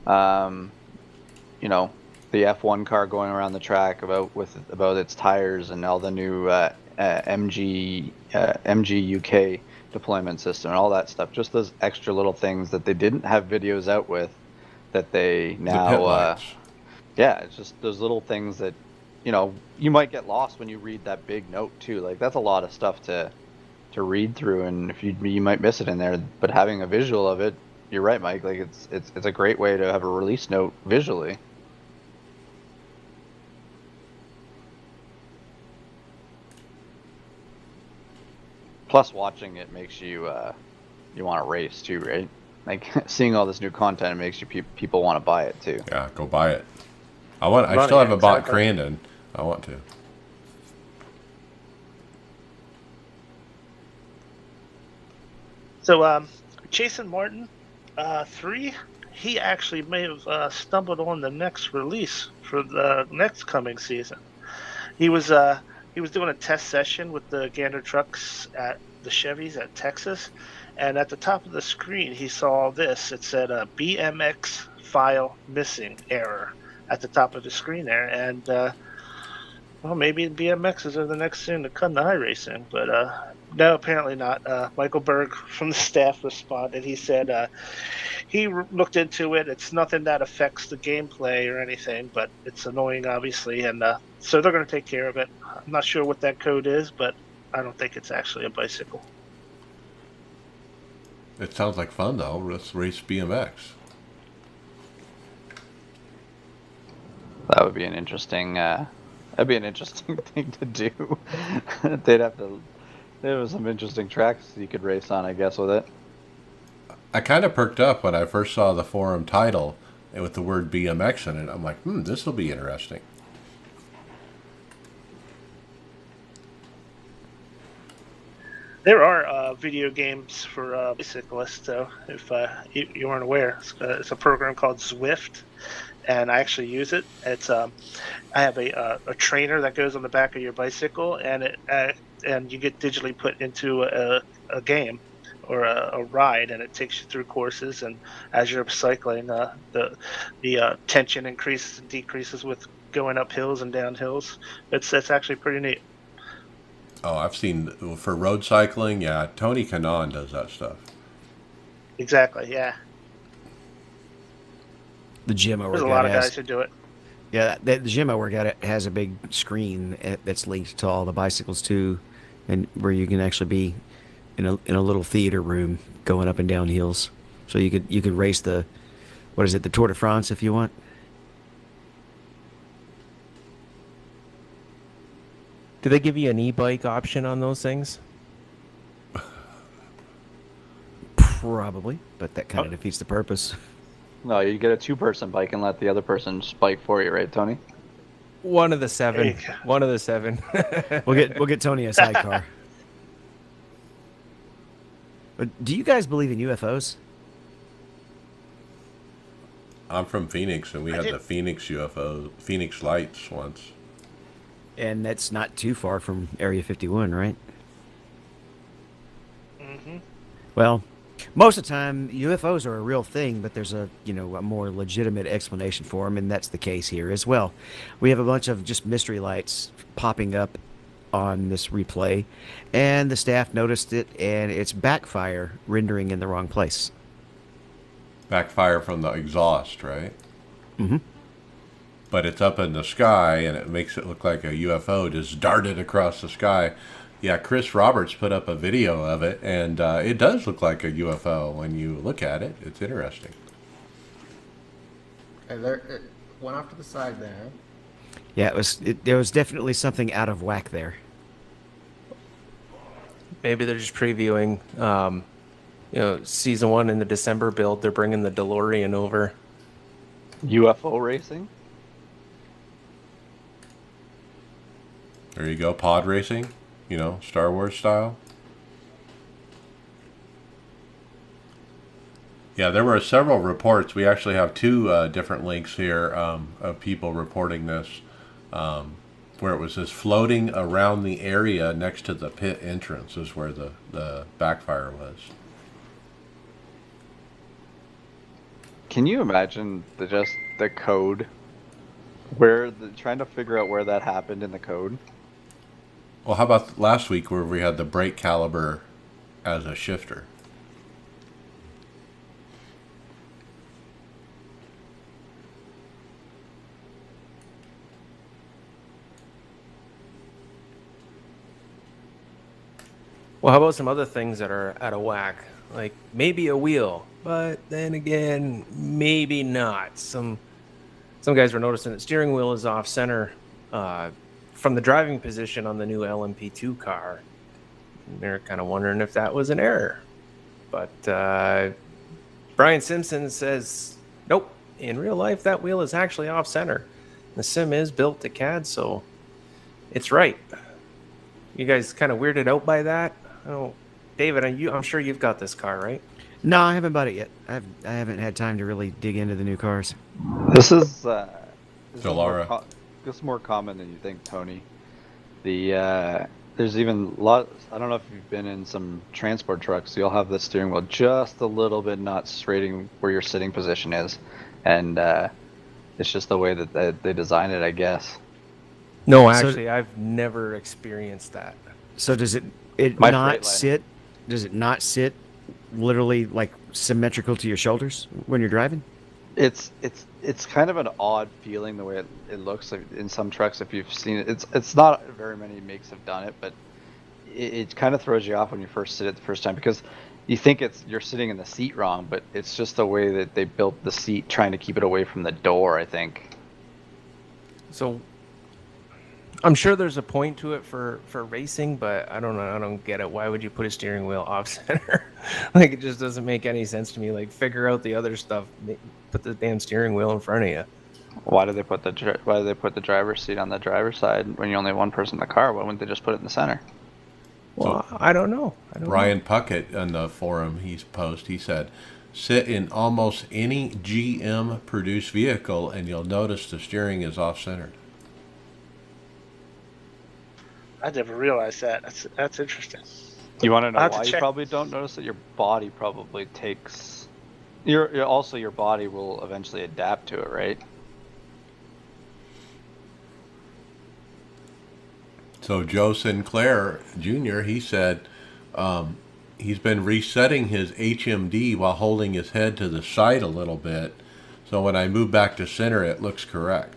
the F1 car going around the track about its tires and all the new MG UK deployment system and all that stuff. Just those extra little things that they didn't have videos out with, that they now it's just those little things that you might get lost when you read that big note too. Like, that's a lot of stuff to read through, and if you might miss it in there, but having a visual of it you're right, Mike. Like it's a great way to have a release note visually. Plus, watching it makes you you want to race too, right? Like seeing all this new content makes you people want to buy it too. Yeah, go buy it. I Money, still haven't bought exactly. Crandon. I want to. So, Jason Martin, 3, he actually may have stumbled on the next release for the next coming season. He was doing a test session with the Gander trucks at the Chevys at Texas, and at the top of the screen he saw this. It said BMX file missing error at the top of the screen there, and well, maybe BMXs are the next thing to come to iRacing, but no, apparently not. Michael Berg from the staff responded. He said he looked into it. It's nothing that affects the gameplay or anything, but it's annoying, obviously, and so they're going to take care of it. I'm not sure what that code is, but I don't think it's actually a bicycle. It sounds like fun though. Let's race BMX. That would be an interesting. That'd be an interesting thing to do. They'd have to. There was some interesting tracks you could race on, I guess, with it. I kind of perked up when I first saw the forum title and with the word BMX in it. I'm like, this will be interesting. There are video games for bicyclists, though, if you weren't aware. It's a program called Zwift, and I actually use it. It's I have a trainer that goes on the back of your bicycle, and you get digitally put into a game or a ride, and it takes you through courses. And as you're cycling, the tension increases and decreases with going up hills and down hills. It's actually pretty neat. Oh, I've seen for road cycling. Yeah, Tony Kanaan does that stuff. Exactly. Yeah. The gym I work There's a at lot of has- guys who do it. Yeah, the gym I work at has a big screen that's linked to all the bicycles too, and where you can actually be in a little theater room going up and down hills. So you could race the Tour de France if you want. Do they give you an e-bike option on those things? Probably, but that kind of defeats the purpose. No, you get a 2-person bike and let the other person bike for you, right, Tony? One of the There seven. you go. One of the seven. We'll get Tony a sidecar. But do you guys believe in UFOs? I'm from Phoenix, and we I had did- the Phoenix UFO, Phoenix Lights once. And that's not too far from Area 51, right? Mm-hmm. Well, most of the time UFOs are a real thing, but there's a more legitimate explanation for them, and that's the case here as well. We have a bunch of just mystery lights popping up on this replay, and the staff noticed it, and it's backfire rendering in the wrong place. Backfire from the exhaust, right? Mm-hmm. But it's up in the sky, and it makes it look like a UFO just darted across the sky. Yeah, Chris Roberts put up a video of it, and it does look like a UFO when you look at it. It's interesting. And there, it went off to the side there. Yeah, there was definitely something out of whack there. Maybe they're just previewing, season 1 in the December build. They're bringing the DeLorean over. UFO racing? There you go, pod racing, Star Wars style. Yeah, there were several reports. We actually have 2 different links here of people reporting this, where it was just floating around the area next to the pit entrance is where the backfire was. Can you imagine the code? Trying to figure out where that happened in the code? Well, how about last week where we had the brake caliber as a shifter? Well, how about some other things that are out of whack? Like maybe a wheel. but then again, maybe not. Some guys were noticing that steering wheel is off center from the driving position on the new LMP2 car. And they're kind of wondering if that was an error. But Brian Simpson says, nope, in real life, that wheel is actually off center. The sim is built to CAD, so it's right. You guys kind of weirded out by that? Oh, David, I'm sure you've got this car, right? No, I haven't bought it yet. I haven't had time to really dig into the new cars. This is Delara. This is more common than you think, Tony. There's even lots. I don't know if you've been in some transport trucks. You'll have the steering wheel just a little bit not straight where your sitting position is, and it's just the way that they design it, I guess. No, actually, I've never experienced that. So does it My not Freightliner. sit? Does it not sit literally like symmetrical to your shoulders when you're driving? It's kind of an odd feeling the way it looks in some trucks. If you've seen it, it's not very many makes have done it, but it kind of throws you off when you first sit it the first time because you think you're sitting in the seat wrong, but it's just the way that they built the seat, trying to keep it away from the door, I think. So I'm sure there's a point to it for racing, but I don't know. I don't get it. Why would you put a steering wheel off center? Like, it just doesn't make any sense to me. Like, figure out the other stuff. Put the damn steering wheel in front of you. Why do they put the driver's seat on the driver's side when you only have one person in the car? Why wouldn't they just put it in the center? Well, I don't know. Brian Puckett on the forum, he said, sit in almost any GM produced vehicle and you'll notice the steering is off centered. I never realized that. That's interesting. You want to know I'll have to why you check. probably don't notice it? Your body probably takes. Your body will eventually adapt to it, right? So Joe Sinclair Jr., he said he's been resetting his HMD while holding his head to the side a little bit. So when I move back to center, it looks correct.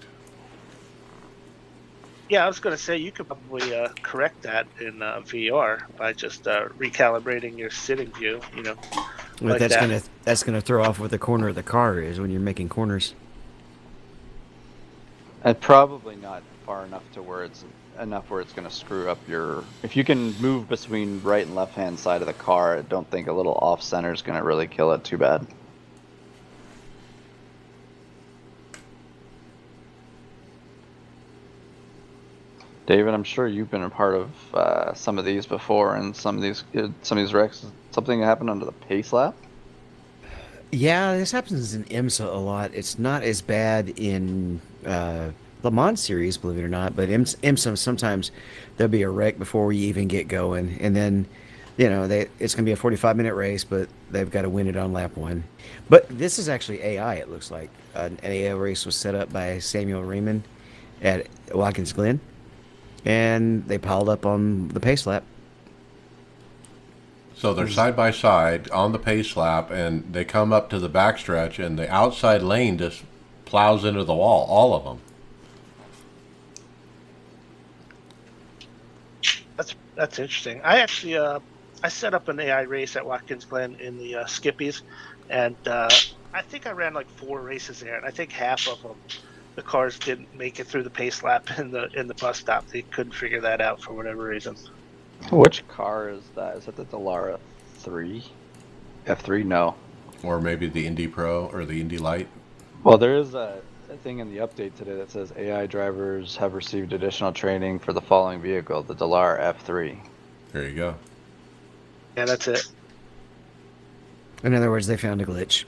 Yeah, I was going to say you could probably correct that in VR by just recalibrating your sitting view. But Like that's gonna throw off what the corner of the car is when you're making corners. And probably not far enough to where it's going to screw up your. If you can move between right and left hand side of the car, I don't think a little off center is going to really kill it too bad. David, I'm sure you've been a part of some of these before, and some of these wrecks. Something happened under the pace lap. Yeah, this happens in IMSA a lot. It's not as bad in Le Mans series, believe it or not, but IMSA sometimes there'll be a wreck before we even get going, and then it's going to be a 45-minute race, but they've got to win it on lap one. But this is actually AI. It looks like an AI race was set up by Samuel Raymond at Watkins Glen, and they piled up on the pace lap. So they're side by side on the pace lap, and they come up to the backstretch, and the outside lane just plows into the wall, all of them. That's interesting. I actually I set up an AI race at Watkins Glen in the Skippies, and I think I ran like 4 races there, and I think half of them the cars didn't make it through the pace lap in the bus stop. They couldn't figure that out for whatever reason. Which car is that? Is that the Delara 3? F3? No. Or maybe the Indy Pro or the Indy Light. Well, there is a thing in the update today that says AI drivers have received additional training for the following vehicle, the Delara F3. There you go. Yeah, that's it. In other words, they found a glitch.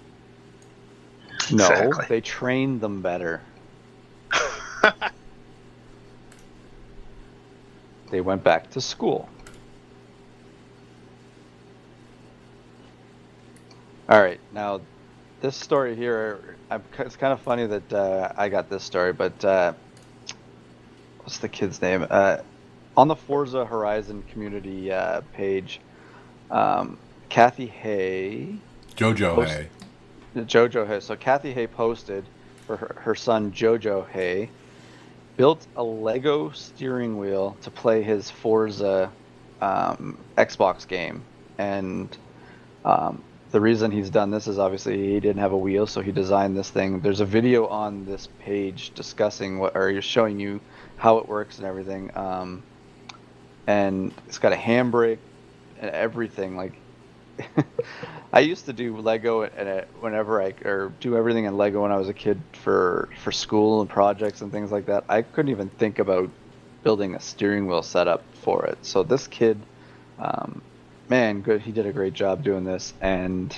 No, Exactly. they trained them better. They went back to school. All right, now this story here, it's kind of funny that I got this story, but what's the kid's name? On the Forza Horizon community page, Kathy Hay. Jojo Hay. Jojo Hay. So Kathy Hay posted for her son Jojo Hay built a Lego steering wheel to play his Forza Xbox game, and the reason he's done this is obviously he didn't have a wheel, so he designed this thing. There's a video on this page discussing or showing you how it works and everything. And it's got a handbrake and everything. Like, I used to do Lego and or do everything in Lego when I was a kid for school and projects and things like that. I couldn't even think about building a steering wheel setup for it. So this kid, man, good. He did a great job doing this. And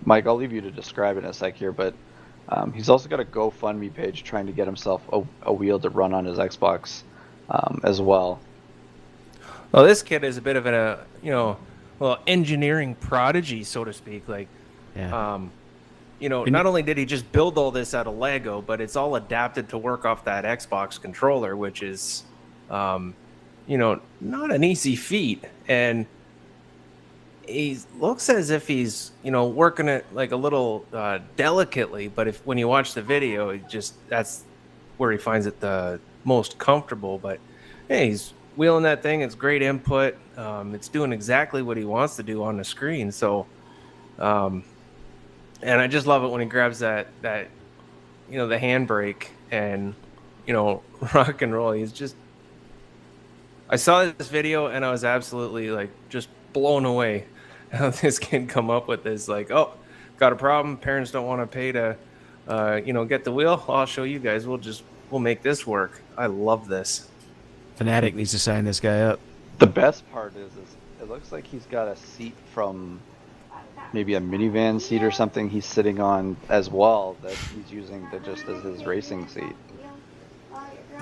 Mike, I'll leave you to describe it in a sec here, but he's also got a GoFundMe page trying to get himself a wheel to run on his Xbox as well. Well, this kid is a bit of engineering prodigy, so to speak. Like, Yeah. not only did he just build all this out of Lego, but it's all adapted to work off that Xbox controller, which is, not an easy feat. And he looks as if he's, working it like a little delicately. But when you watch the video, that's where he finds it the most comfortable. But hey, he's wheeling that thing. It's great input. It's doing exactly what he wants to do on the screen. So, and I just love it when he grabs that the handbrake and, rock and roll. I saw this video and I was absolutely like just blown away how this kid come up with this. Like, oh, got a problem. Parents don't want to pay to, get the wheel. I'll show you guys. We'll make this work. I love this. Fanatic needs to sign this guy up. The best part is it looks like he's got a seat from maybe a minivan seat or something he's sitting on as well that he's using just as his racing seat.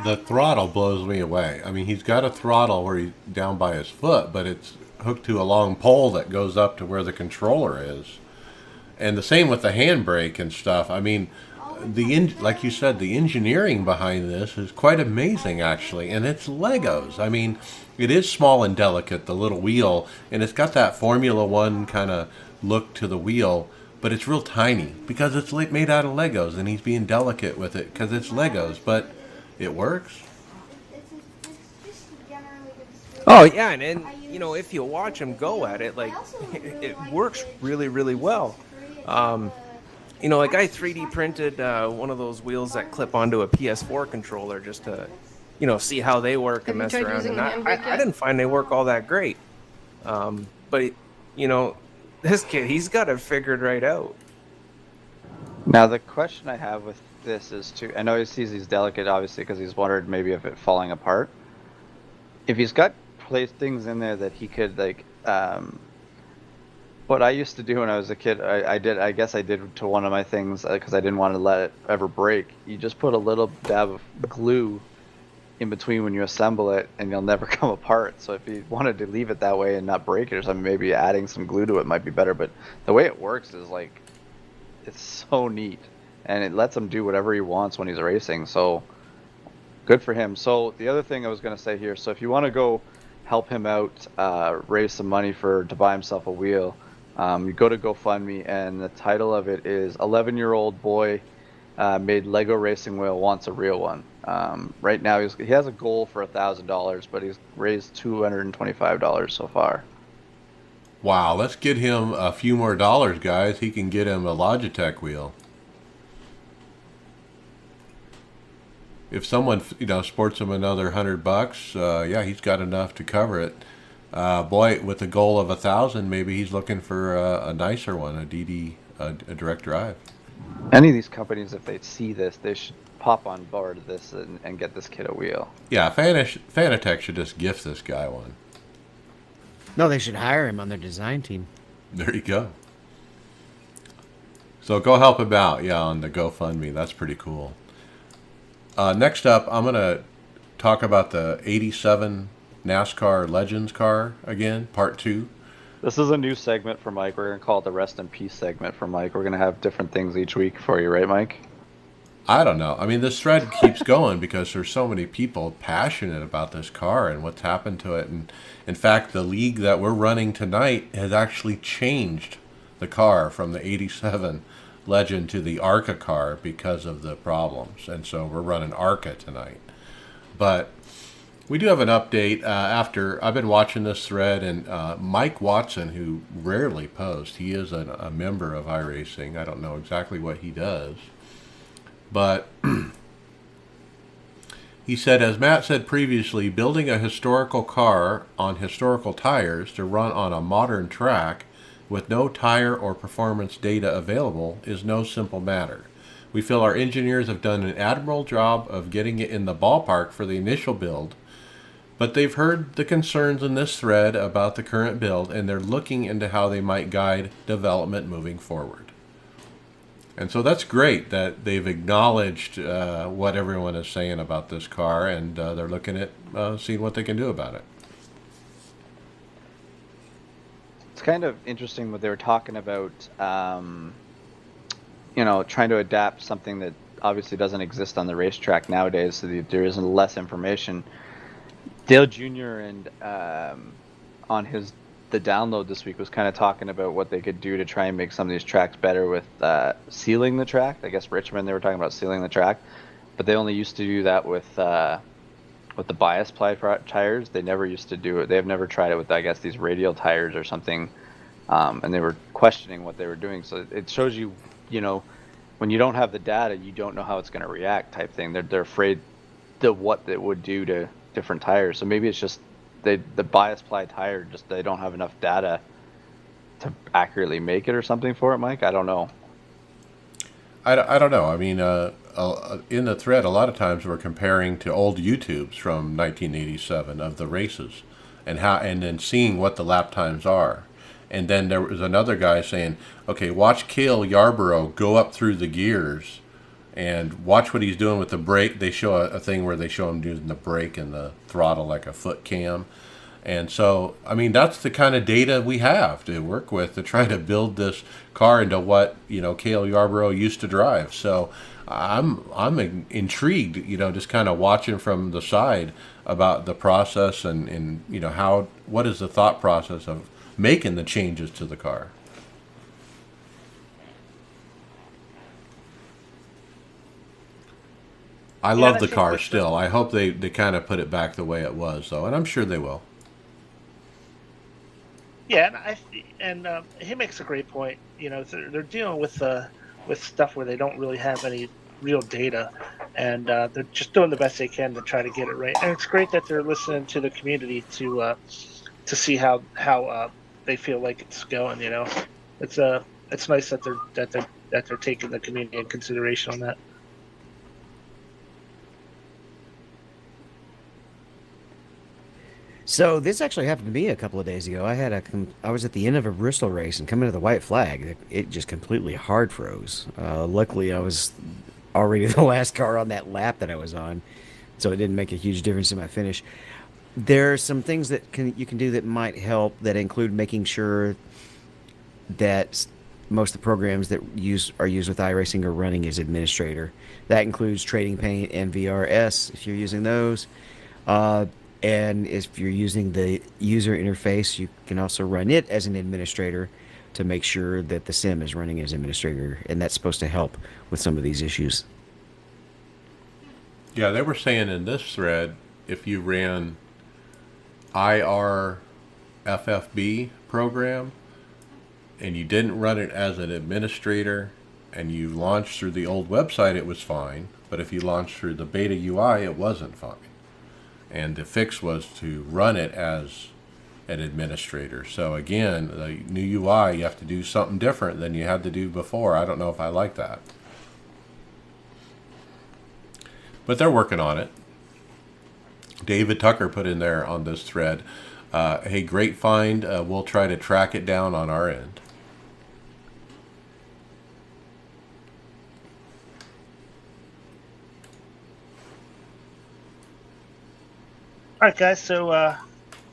The throttle blows me away. I mean, he's got a throttle where he's down by his foot, but it's hooked to a long pole that goes up to where the controller is. And the same with the handbrake and stuff. I mean, like you said, the engineering behind this is quite amazing, actually. And it's Legos. I mean, it is small and delicate, the little wheel, and it's got that Formula One kind of look to the wheel, but it's real tiny because it's made out of Legos, and he's being delicate with it because it's Legos, but it works. Oh yeah, and if you watch him go at it, like it works really, really well. Like I 3D printed one of those wheels that clip onto a PS4 controller just to, see how they work and mess around. And I didn't find they work all that great. But this kid, he's got it figured right out. Now the question I have with this is I know he sees he's delicate, obviously, because he's wondered maybe if it's falling apart. If he's got things in there that he could what I used to do when I was a kid, I guess I did to one of my things because I didn't want to let it ever break. You just put a little dab of glue in between when you assemble it, and you'll never come apart. So if you wanted to leave it that way and not break it or something, maybe adding some glue to it might be better. But the way it works is like, it's so neat, and it lets him do whatever he wants when he's racing. So good for him. So the other thing I was going to say here, so if you want to go help him out, raise some money to buy himself a wheel, you go to GoFundMe, and the title of it is 11-year-old boy made Lego racing wheel, wants a real one. Right now he has a goal for $1,000, but he's raised $225 so far. Wow, let's get him a few more dollars, guys. He can get him a Logitech wheel. If someone, sports him another $100, yeah, he's got enough to cover it. Boy, with a goal of 1,000, maybe he's looking for a nicer one, a direct drive. Any of these companies, if they see this, they should pop on board this and get this kid a wheel. Yeah, Fanatec should just gift this guy one. No, they should hire him on their design team. There you go. So go help him out, on the GoFundMe. That's pretty cool. Next up, I'm going to talk about the 87 NASCAR Legends car again, part 2. This is a new segment for Mike. We're going to call it the Rest in Peace segment for Mike. We're going to have different things each week for you, right, Mike? I don't know. I mean, this thread keeps going because there's so many people passionate about this car and what's happened to it. And in fact, the league that we're running tonight has actually changed the car from the 87 Legend to the ARCA car because of the problems. And so we're running ARCA tonight. But We do have an update after I've been watching this thread, and Mike Watson, who rarely posts, he is a member of iRacing. I don't know exactly what he does, but he said, as Matt said previously, building a historical car on historical tires to run on a modern track with no tire or performance data available is no simple matter. We feel our engineers have done an admirable job of getting it in the ballpark for the initial build, but they've heard the concerns in this thread about the current build, and they're looking into how they might guide development moving forward. And so that's great that they've acknowledged what everyone is saying about this car, and they're looking at seeing what they can do about it. It's kind of interesting what they were talking about, you know, trying to adapt something that obviously doesn't exist on the racetrack nowadays, so that there isn't less information. Dale Jr. and on the download this week was kind of talking about what they could do to try and make some of these tracks better with sealing the track. I guess Richmond, they were talking about sealing the track, but they only used to do that with the bias ply tires. They never used to do it. They have never tried it with, I guess, these radial tires or something, and they were questioning what they were doing. So it shows you, you know, when you don't have the data, you don't know how it's going to react type thing. They're afraid of what it would do to different tires. So maybe it's just the bias ply tire, just they don't have enough data to accurately make it or something for it, Mike. I don't know. I don't know. I mean, in the thread, a lot of times we're comparing to old YouTubes from 1987 of the races, and then seeing what the lap times are. And then there was another guy saying, okay, watch Cale Yarborough go up through the gears and watch what he's doing with the brake. They show a thing where they show him using the brake and the throttle like a foot cam. And so, I mean, that's the kind of data we have to work with to try to build this car into what, you know, Cale Yarborough used to drive. So I'm intrigued, you know, just kind of watching from the side about the process and you know, what is the thought process of making the changes to the car. I love the car still. I hope they kind of put it back the way it was, though, and I'm sure they will. Yeah, and he makes a great point. You know, they're dealing with stuff where they don't really have any real data, and they're just doing the best they can to try to get it right. And it's great that they're listening to the community to see how they feel like it's going. You know, it's nice that they're taking the community in consideration on that. So this actually happened to me a couple of days ago. I was at the end of a Bristol race and coming to the white flag, it just completely hard froze. Luckily, I was already the last car on that lap that I was on, so it didn't make a huge difference in my finish. There are some things that you can do that might help, that include making sure that most of the programs that are used with iRacing are running as administrator. That includes Trading Paint and VRS if you're using those. And if you're using the user interface, you can also run it as an administrator to make sure that the sim is running as administrator, and that's supposed to help with some of these issues. Yeah, they were saying in this thread, if you ran IRFFB program and you didn't run it as an administrator and you launched through the old website, it was fine. But if you launched through the beta UI, it wasn't fine. And the fix was to run it as an administrator. So again, the new UI, you have to do something different than you had to do before. I don't know if I like that. But they're working on it. David Tucker put in there on this thread, hey, great find. We'll try to track it down on our end. All right, guys. So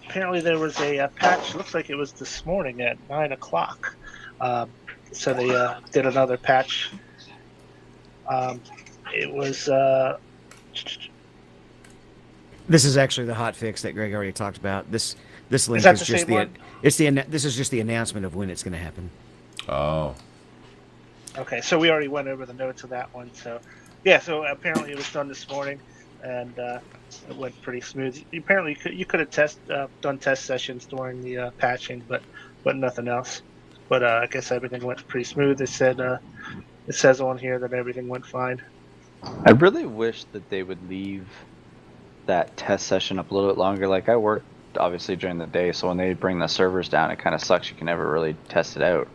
apparently there was a patch. Looks like it was this morning at 9 o'clock. So they did another patch. It was. This is actually the hot fix that Greg already talked about. This link that is the just same one? this is just the announcement of when it's going to happen. Oh. Okay, so we already went over the notes of that one. So yeah, so apparently it was done this morning. and it went pretty smooth. Apparently, you could have done test sessions during the patching, but nothing else. But I guess everything went pretty smooth. It says on here that everything went fine. I really wish that they would leave that test session up a little bit longer. Like, I worked obviously during the day, so when they bring the servers down, it kind of sucks. You can never really test it out.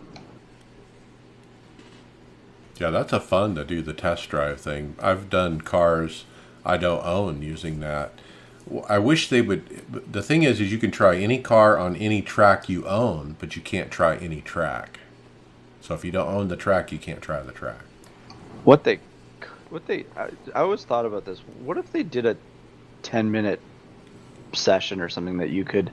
Yeah, that's a fun to do the test drive thing. I've done cars I don't own using that. I wish they would. The thing is you can try any car on any track you own, but you can't try any track. So if you don't own the track, you can't try the track. I always thought about this. What if they did a 10-minute session or something that you could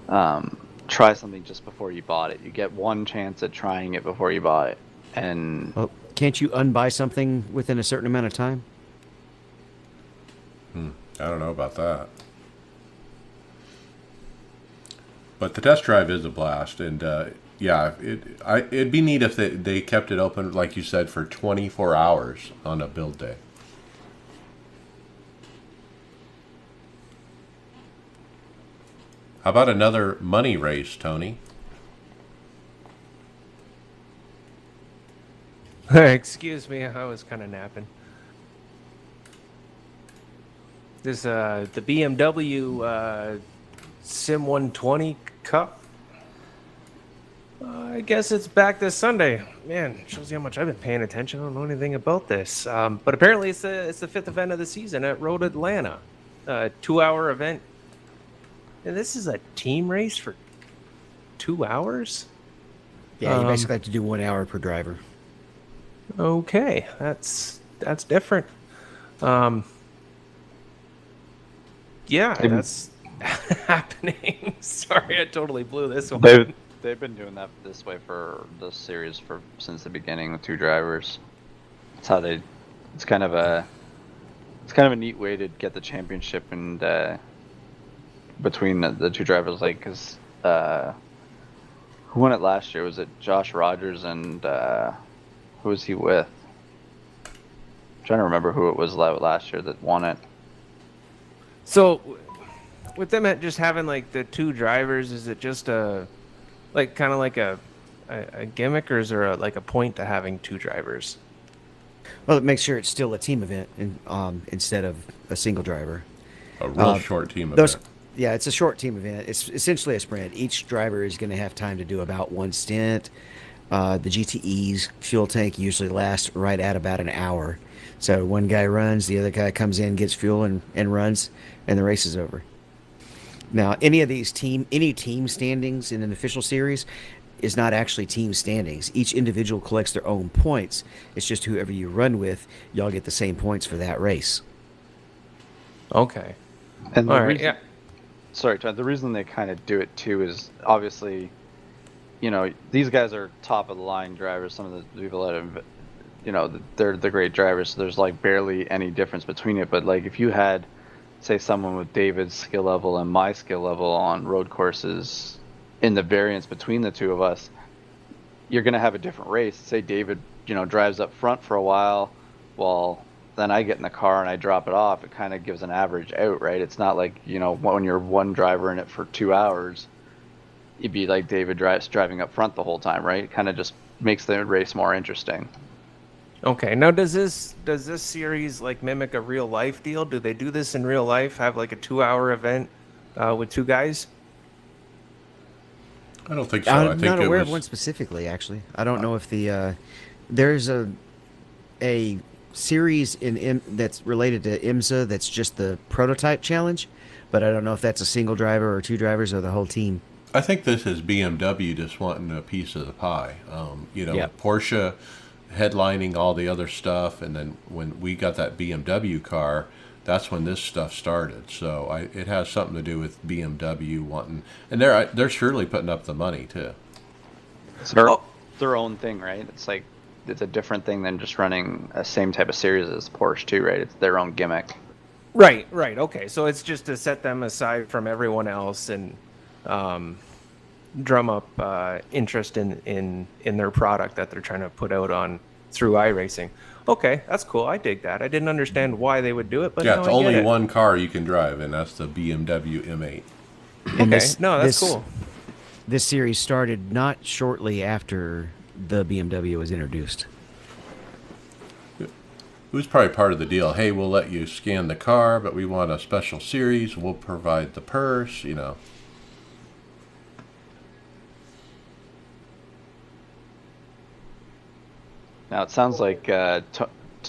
try something just before you bought it? You get one chance at trying it before you buy it, and Well, can't you unbuy something within a certain amount of time? I don't know about that. But the test drive is a blast, and yeah, it'd be neat if they kept it open, like you said, for 24 hours on a build day. How about another money race, Tony? Excuse me, I was kind of napping. This the BMW Sim 120 Cup. I guess it's back this Sunday. Man, shows you how much I've been paying attention. I don't know anything about this, but apparently it's the fifth event of the season at Road Atlanta, 2-hour event. And this is a team race for 2 hours. Yeah, you basically have to do 1 hour per driver. Okay, that's different. Yeah, that's happening. Sorry, I totally blew this one. they've been doing that this way for the series since the beginning with 2 drivers. It's how they. It's kind of a neat way to get the championship and between the 2 drivers. Like, because who won it last year? Was it Josh Rogers and who was he with? I'm trying to remember who it was last year that won it. So, with them just having like the 2 drivers, is it just a gimmick, or is there like a point to having 2 drivers? Well, it makes sure it's still a team event instead of a single driver. A real short team event. Yeah, it's a short team event. It's essentially a sprint. Each driver is going to have time to do about 1 stint. The GTE's fuel tank usually lasts right at about an hour. So one guy runs, the other guy comes in, gets fuel, and runs, and the race is over. Now, any team standings in an official series is not actually team standings. Each individual collects their own points. It's just whoever you run with, y'all get the same points for that race. Okay. And all right. Yeah. Sorry, Todd. The reason they kind of do it too is obviously, these guys are top of the line drivers. Some of the people that have, they're the great drivers. So there's like barely any difference between it. But like if you had, say, someone with David's skill level and my skill level on road courses, in the variance between the 2 of us, you're gonna have a different race. Say David, drives up front for a while, then I get in the car and I drop it off. It kind of gives an average out, right? It's not like, when you're one driver in it for 2 hours, you'd be like David driving up front the whole time, right? It kind of just makes the race more interesting. Okay. Now, does this series like mimic a real life deal? Do they do this in real life? Have like a 2-hour event with 2 guys? I don't think so. I'm not aware of one specifically, actually. I don't know if there's a series that's related to IMSA that's just the prototype challenge, but I don't know if that's a single driver or 2 drivers or the whole team. I think this is BMW just wanting a piece of the pie. Yep. Porsche headlining all the other stuff, and then when we got that BMW car, that's when this stuff started. So it has something to do with BMW wanting, and they're surely putting up the money too. It's their own thing, right? It's like it's a different thing than just running a same type of series as Porsche too, right? It's their own gimmick. Right. Okay. So it's just to set them aside from everyone else and drum up interest in their product that they're trying to put out through iRacing. Okay, that's cool. I dig that. I didn't understand why they would do it, but Yeah, now it's I get only it. one car you can drive, and that's the BMW M8. And Okay, no, that's cool. This series started not shortly after the BMW was introduced. It was probably part of the deal. Hey, we'll let you scan the car, but we want a special series. We'll provide the purse, you know. Now it sounds like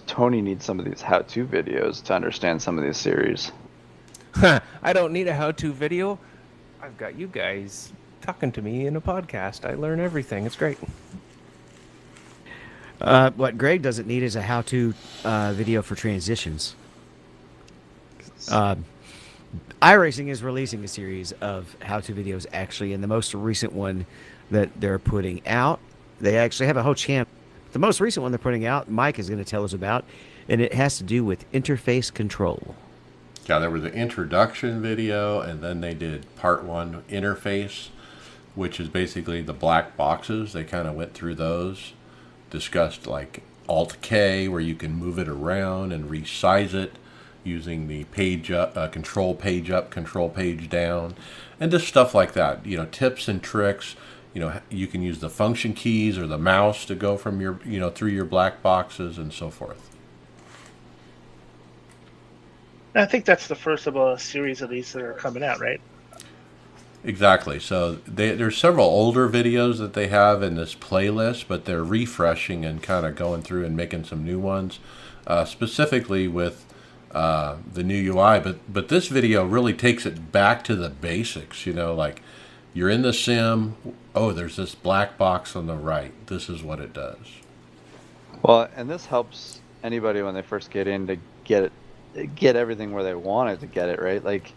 Tony needs some of these how-to videos to understand some of these series. I don't need a how-to video. I've got you guys talking to me in a podcast. I learn everything. It's great. What Greg doesn't need is a how-to video for transitions. iRacing is releasing a series of how-to videos, actually, and the most recent one that they're putting out, they actually have a whole channel. The most recent one they're putting out, Mike is going to tell us about, and it has to do with interface control. Yeah, there was an introduction video, and then they did part 1 interface, which is basically the black boxes. They kind of went through those, discussed like Alt-K, where you can move it around and resize it using the page up, control page up, control page down, and just stuff like that. You know, tips and tricks. You know, you can use the function keys or the mouse to go from your, you know, through your black boxes and so forth. I think that's the first of a series of these that are coming out, right? Exactly. So there's several older videos that they have in this playlist, but they're refreshing and kind of going through and making some new ones, specifically with the new UI. But this video really takes it back to the basics. You know, like you're in the sim. Oh, there's this black box on the right. This is what it does. Well, and this helps anybody when they first get in to get everything where they wanted to get it, right? Like,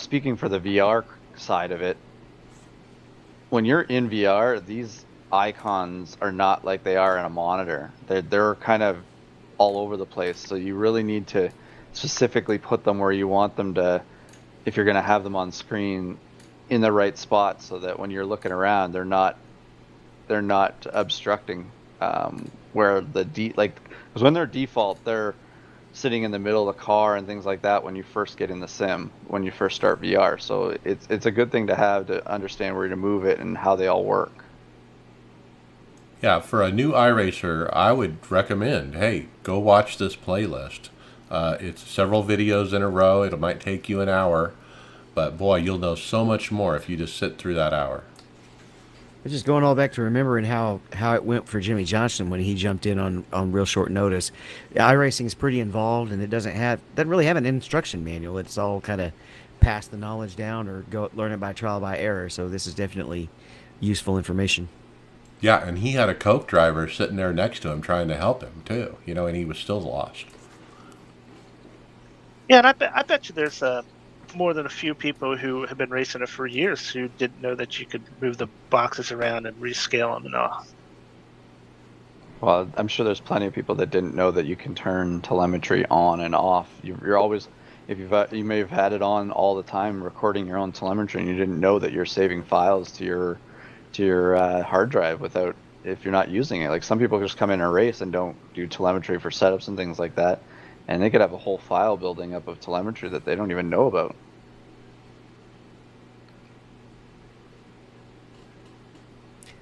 speaking for the VR side of it, when you're in VR, these icons are not like they are in a monitor. They're kind of all over the place. So you really need to specifically put them where you want them to, if you're going to have them on screen, in the right spot, so that when you're looking around, they're not obstructing. Where because when they're default, they're sitting in the middle of the car and things like that when you first get in the sim, when you first start VR. So it's a good thing to have to understand where to move it and how they all work. Yeah, for a new iRacer, I would recommend, hey, go watch this playlist. It's several videos in a row. It might take you an hour, but boy, you'll know so much more if you just sit through that hour. It's just going all back to remembering how it went for Jimmy Johnson when he jumped in on real short notice. iRacing is pretty involved, and it doesn't really have an instruction manual. It's all kind of pass the knowledge down or go learn it by trial by error. So this is definitely useful information. Yeah, and he had a Coke driver sitting there next to him trying to help him too. You know, and he was still lost. Yeah, and I bet you there's more than a few people who have been racing it for years who didn't know that you could move the boxes around and rescale them and all. Well, I'm sure there's plenty of people that didn't know that you can turn telemetry on and off. You're always, you may have had it on all the time recording your own telemetry, and you didn't know that you're saving files to your hard drive if you're not using it. Like, some people just come in a race and don't do telemetry for setups and things like that, and they could have a whole file building up of telemetry that they don't even know about.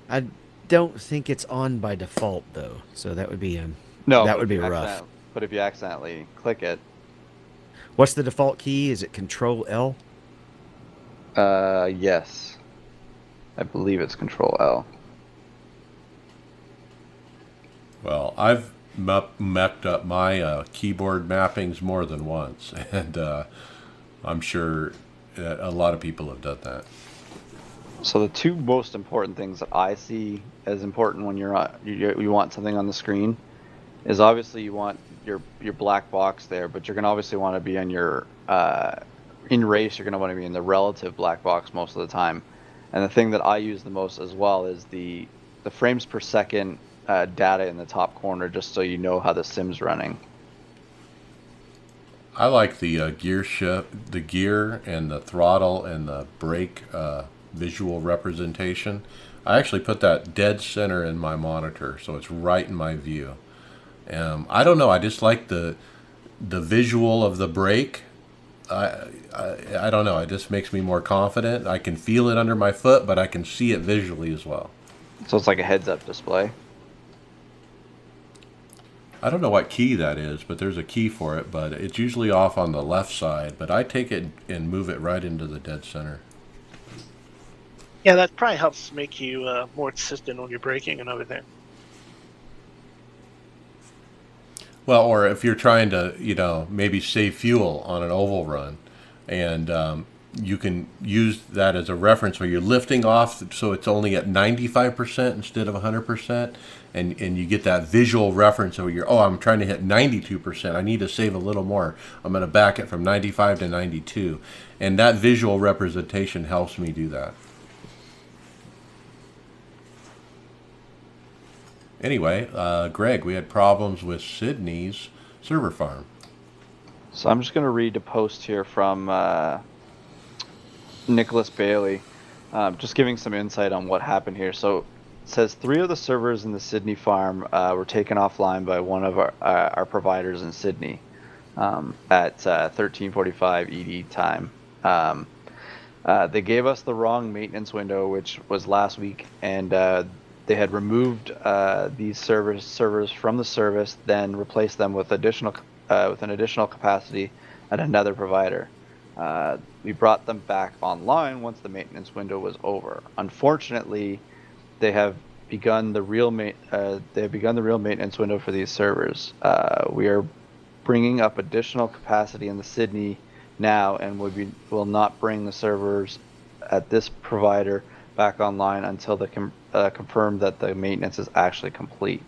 I don't think it's on by default though, so that would be No, that would be rough. But if you accidentally click it, what's the default key? Is it Control L? Yes, I believe it's Control L. Well, I've mucked up my keyboard mappings more than once, and I'm sure that a lot of people have done that. So the two most important things that I see as important when you want something on the screen is, obviously you want your black box there, but you're going to obviously want to be on your in race, you're going to want to be in the relative black box most of the time. And the thing that I use the most as well is the frames per second data in the top corner, just so you know how the sim's running. I like the gear shift, the gear and the throttle and the brake visual representation. I actually put that dead center in my monitor, so it's right in my view. I don't know. I just like the visual of the brake. I don't know. It just makes me more confident. I can feel it under my foot, but I can see it visually as well. So it's like a heads-up display. I don't know what key that is, but there's a key for it, but it's usually off on the left side, but I take it and move it right into the dead center. Yeah, that probably helps make you more consistent on your braking and everything. Well, or if you're trying to, maybe save fuel on an oval run, and you can use that as a reference where you're lifting off so it's only at 95% instead of 100%, and you get that visual reference where I'm trying to hit 92%. I need to save a little more. I'm going to back it from 95 to 92. And that visual representation helps me do that. Anyway, Greg, we had problems with Sydney's server farm. So I'm just going to read a post here from Nicholas Bailey, just giving some insight on what happened here. So it says 3 of the servers in the Sydney farm were taken offline by one of our providers in Sydney at 13:45 ED time. They gave us the wrong maintenance window, which was last week, and they had removed these servers from the service, then replaced them with an additional capacity at another provider. We brought them back online once the maintenance window was over. Unfortunately, they have begun the real maintenance window for these servers. We are bringing up additional capacity in the Sydney now, and will not bring the servers at this provider back online until they confirm that the maintenance is actually complete.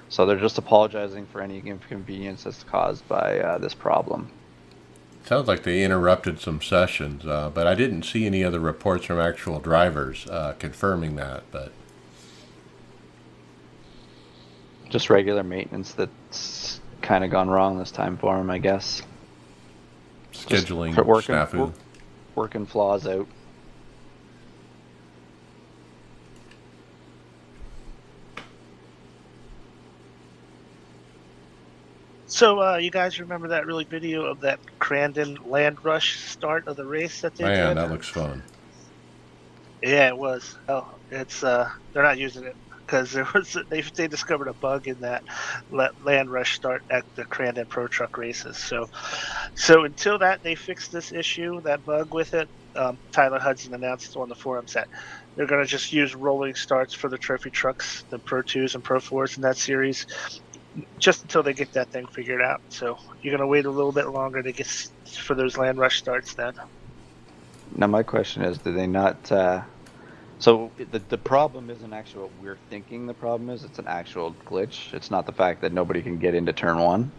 So they're just apologizing for any inconveniences caused by this problem. Sounds like they interrupted some sessions, but I didn't see any other reports from actual drivers confirming that. But just regular maintenance that's kind of gone wrong this time for them, I guess. Scheduling snafu. Working flaws out. So, you guys remember that really video of that Crandon Land Rush start of the race that they did? Man, that looks fun. Yeah, it was. Oh, it's they're not using it because they discovered a bug in that Land Rush start at the Crandon Pro Truck races. So until they fix this issue, that bug with it, Tyler Hudson announced on the forums that they're going to just use rolling starts for the trophy trucks, the Pro 2s and Pro 4s in that series, just until they get that thing figured out. So you're going to wait a little bit longer to get for those Land Rush starts then. Now my question is, do they not... So the problem isn't actually what we're thinking the problem is. It's an actual glitch. It's not the fact that nobody can get into turn 1.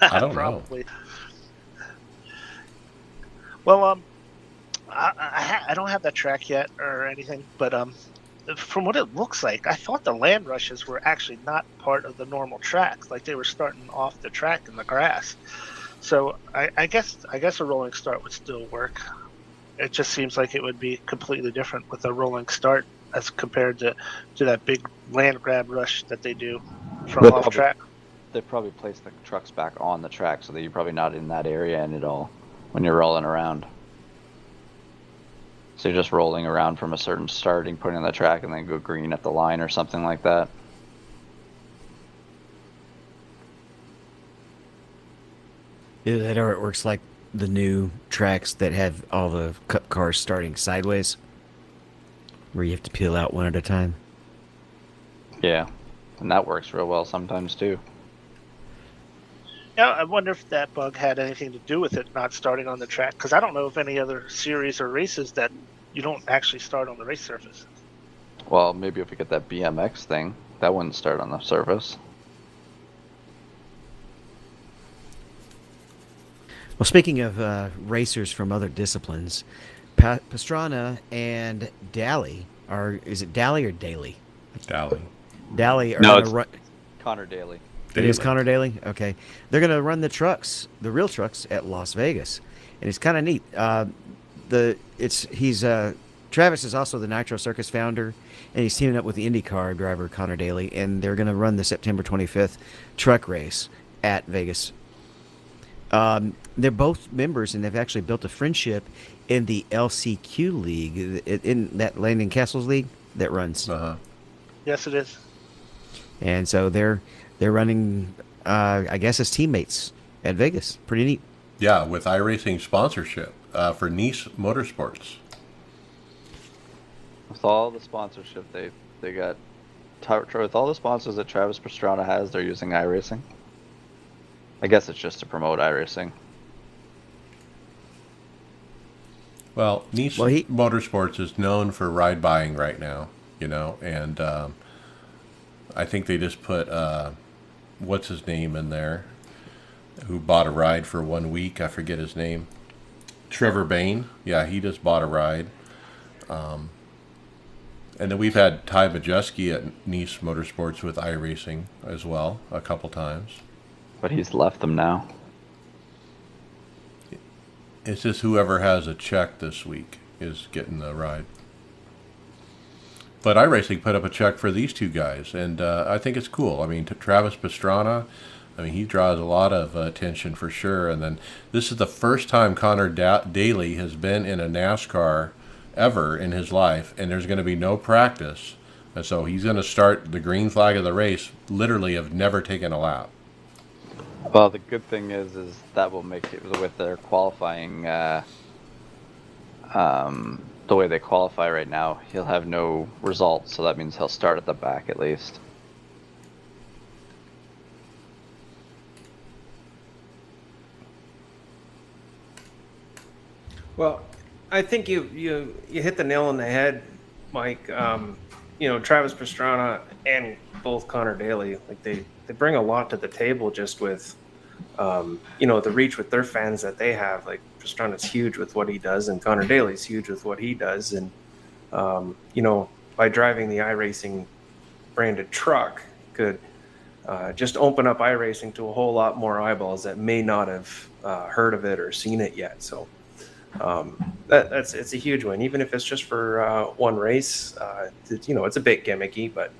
I don't Probably. Well, I don't have that track yet or anything, but from what it looks like, I thought the Land Rushes were actually not part of the normal tracks. Like they were starting off the track in the grass. So I guess a rolling start would still work. It just seems like it would be completely different with a rolling start as compared to that big land grab rush that they do from off track. They probably place the trucks back on the track so that you're probably not in that area at all when you're rolling around. So you're just rolling around from a certain starting point on the track and then go green at the line or something like that. Either that or it works like the new tracks that have all the cup cars starting sideways, where you have to peel out one at a time. Yeah, and that works real well sometimes too. Yeah, I wonder if that bug had anything to do with it not starting on the track, because I don't know of any other series or races that you don't actually start on the race surface. Well, maybe if we get that BMX thing, that wouldn't start on the surface. Well, speaking of racers from other disciplines, Pastrana and Daly is it Daly or Daly? Daly. Daly are no, going it's to run. Connor Daly. It is Connor Daly? Okay. They're going to run the trucks, the real trucks, at Las Vegas. And it's kind of neat. He's Travis is also the Nitro Circus founder, and he's teaming up with the IndyCar driver Connor Daly, and they're going to run the September 25th truck race at Vegas. They're both members, and they've actually built a friendship in the LCQ League, in that Landon Castles League that runs. Uh-huh. Yes, it is. And so they're running, I guess, as teammates at Vegas. Pretty neat. Yeah, with iRacing sponsorship for Nice Motorsports. With all the sponsorship they got, with all the sponsors that Travis Pastrana has, they're using iRacing. I guess it's just to promote iRacing. Well, Nice Motorsports is known for ride buying right now, and I think they just put what's his name in there, who bought a ride for 1 week. I forget his name. Trevor Bain. Yeah, he just bought a ride. And then we've had Ty Majeski at Nice Motorsports with iRacing as well a couple times. But he's left them now. It's just whoever has a check this week is getting the ride. But iRacing put up a check for these two guys, and I think it's cool. I mean, Travis Pastrana, he draws a lot of attention for sure. And then this is the first time Connor Daly has been in a NASCAR ever in his life, and there's going to be no practice. And so he's going to start the green flag of the race, literally have never taken a lap. Well, the good thing is that will make it with their qualifying, the way they qualify right now, he'll have no results, so that means he'll start at the back at least. Well, I think you hit the nail on the head, Mike. Travis Pastrana and both Connor Daly, like they bring a lot to the table just with, the reach with their fans that they have. Like Pastrana's huge with what he does, and Connor Daly's huge with what he does. And, by driving the iRacing branded truck could just open up iRacing to a whole lot more eyeballs that may not have heard of it or seen it yet. So it's a huge win, even if it's just for one race. It's a bit gimmicky, but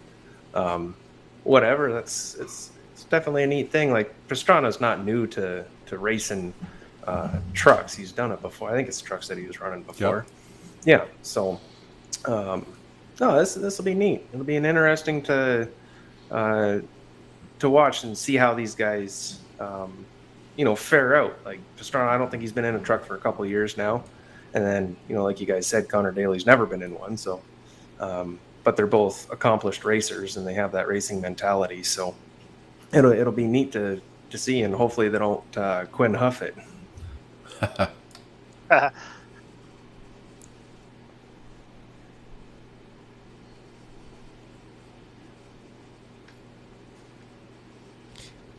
whatever. It's definitely a neat thing. Like Pastrana's not new to racing trucks. He's done it before. I think it's trucks that he was running before. Yep. Yeah. So this will be neat. It'll be an interesting to watch and see how these guys fare out. Like Pastrana, I don't think he's been in a truck for a couple of years now. And then, like you guys said, Connor Daly's never been in one. So, but they're both accomplished racers and they have that racing mentality. So it'll be neat to see, and hopefully they don't Quinn Huff it.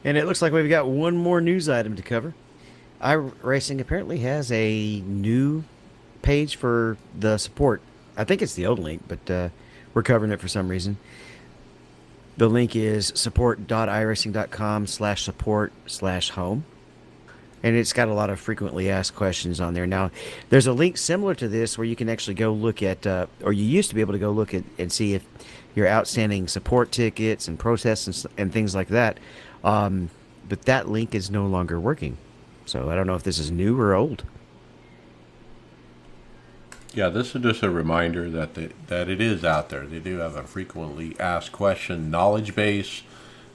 And it looks like we've got one more news item to cover. iRacing apparently has a new page for the support. I think it's the old link, but we're covering it for some reason. The link is support.iracing.com/support/home. And it's got a lot of frequently asked questions on there. Now, there's a link similar to this where you can actually go look at, or you used to be able to go look at and see if your outstanding support tickets and protests and things like that. But that link is no longer working. So I don't know if this is new or old. Yeah, this is just a reminder that it is out there. They do have a frequently asked question knowledge base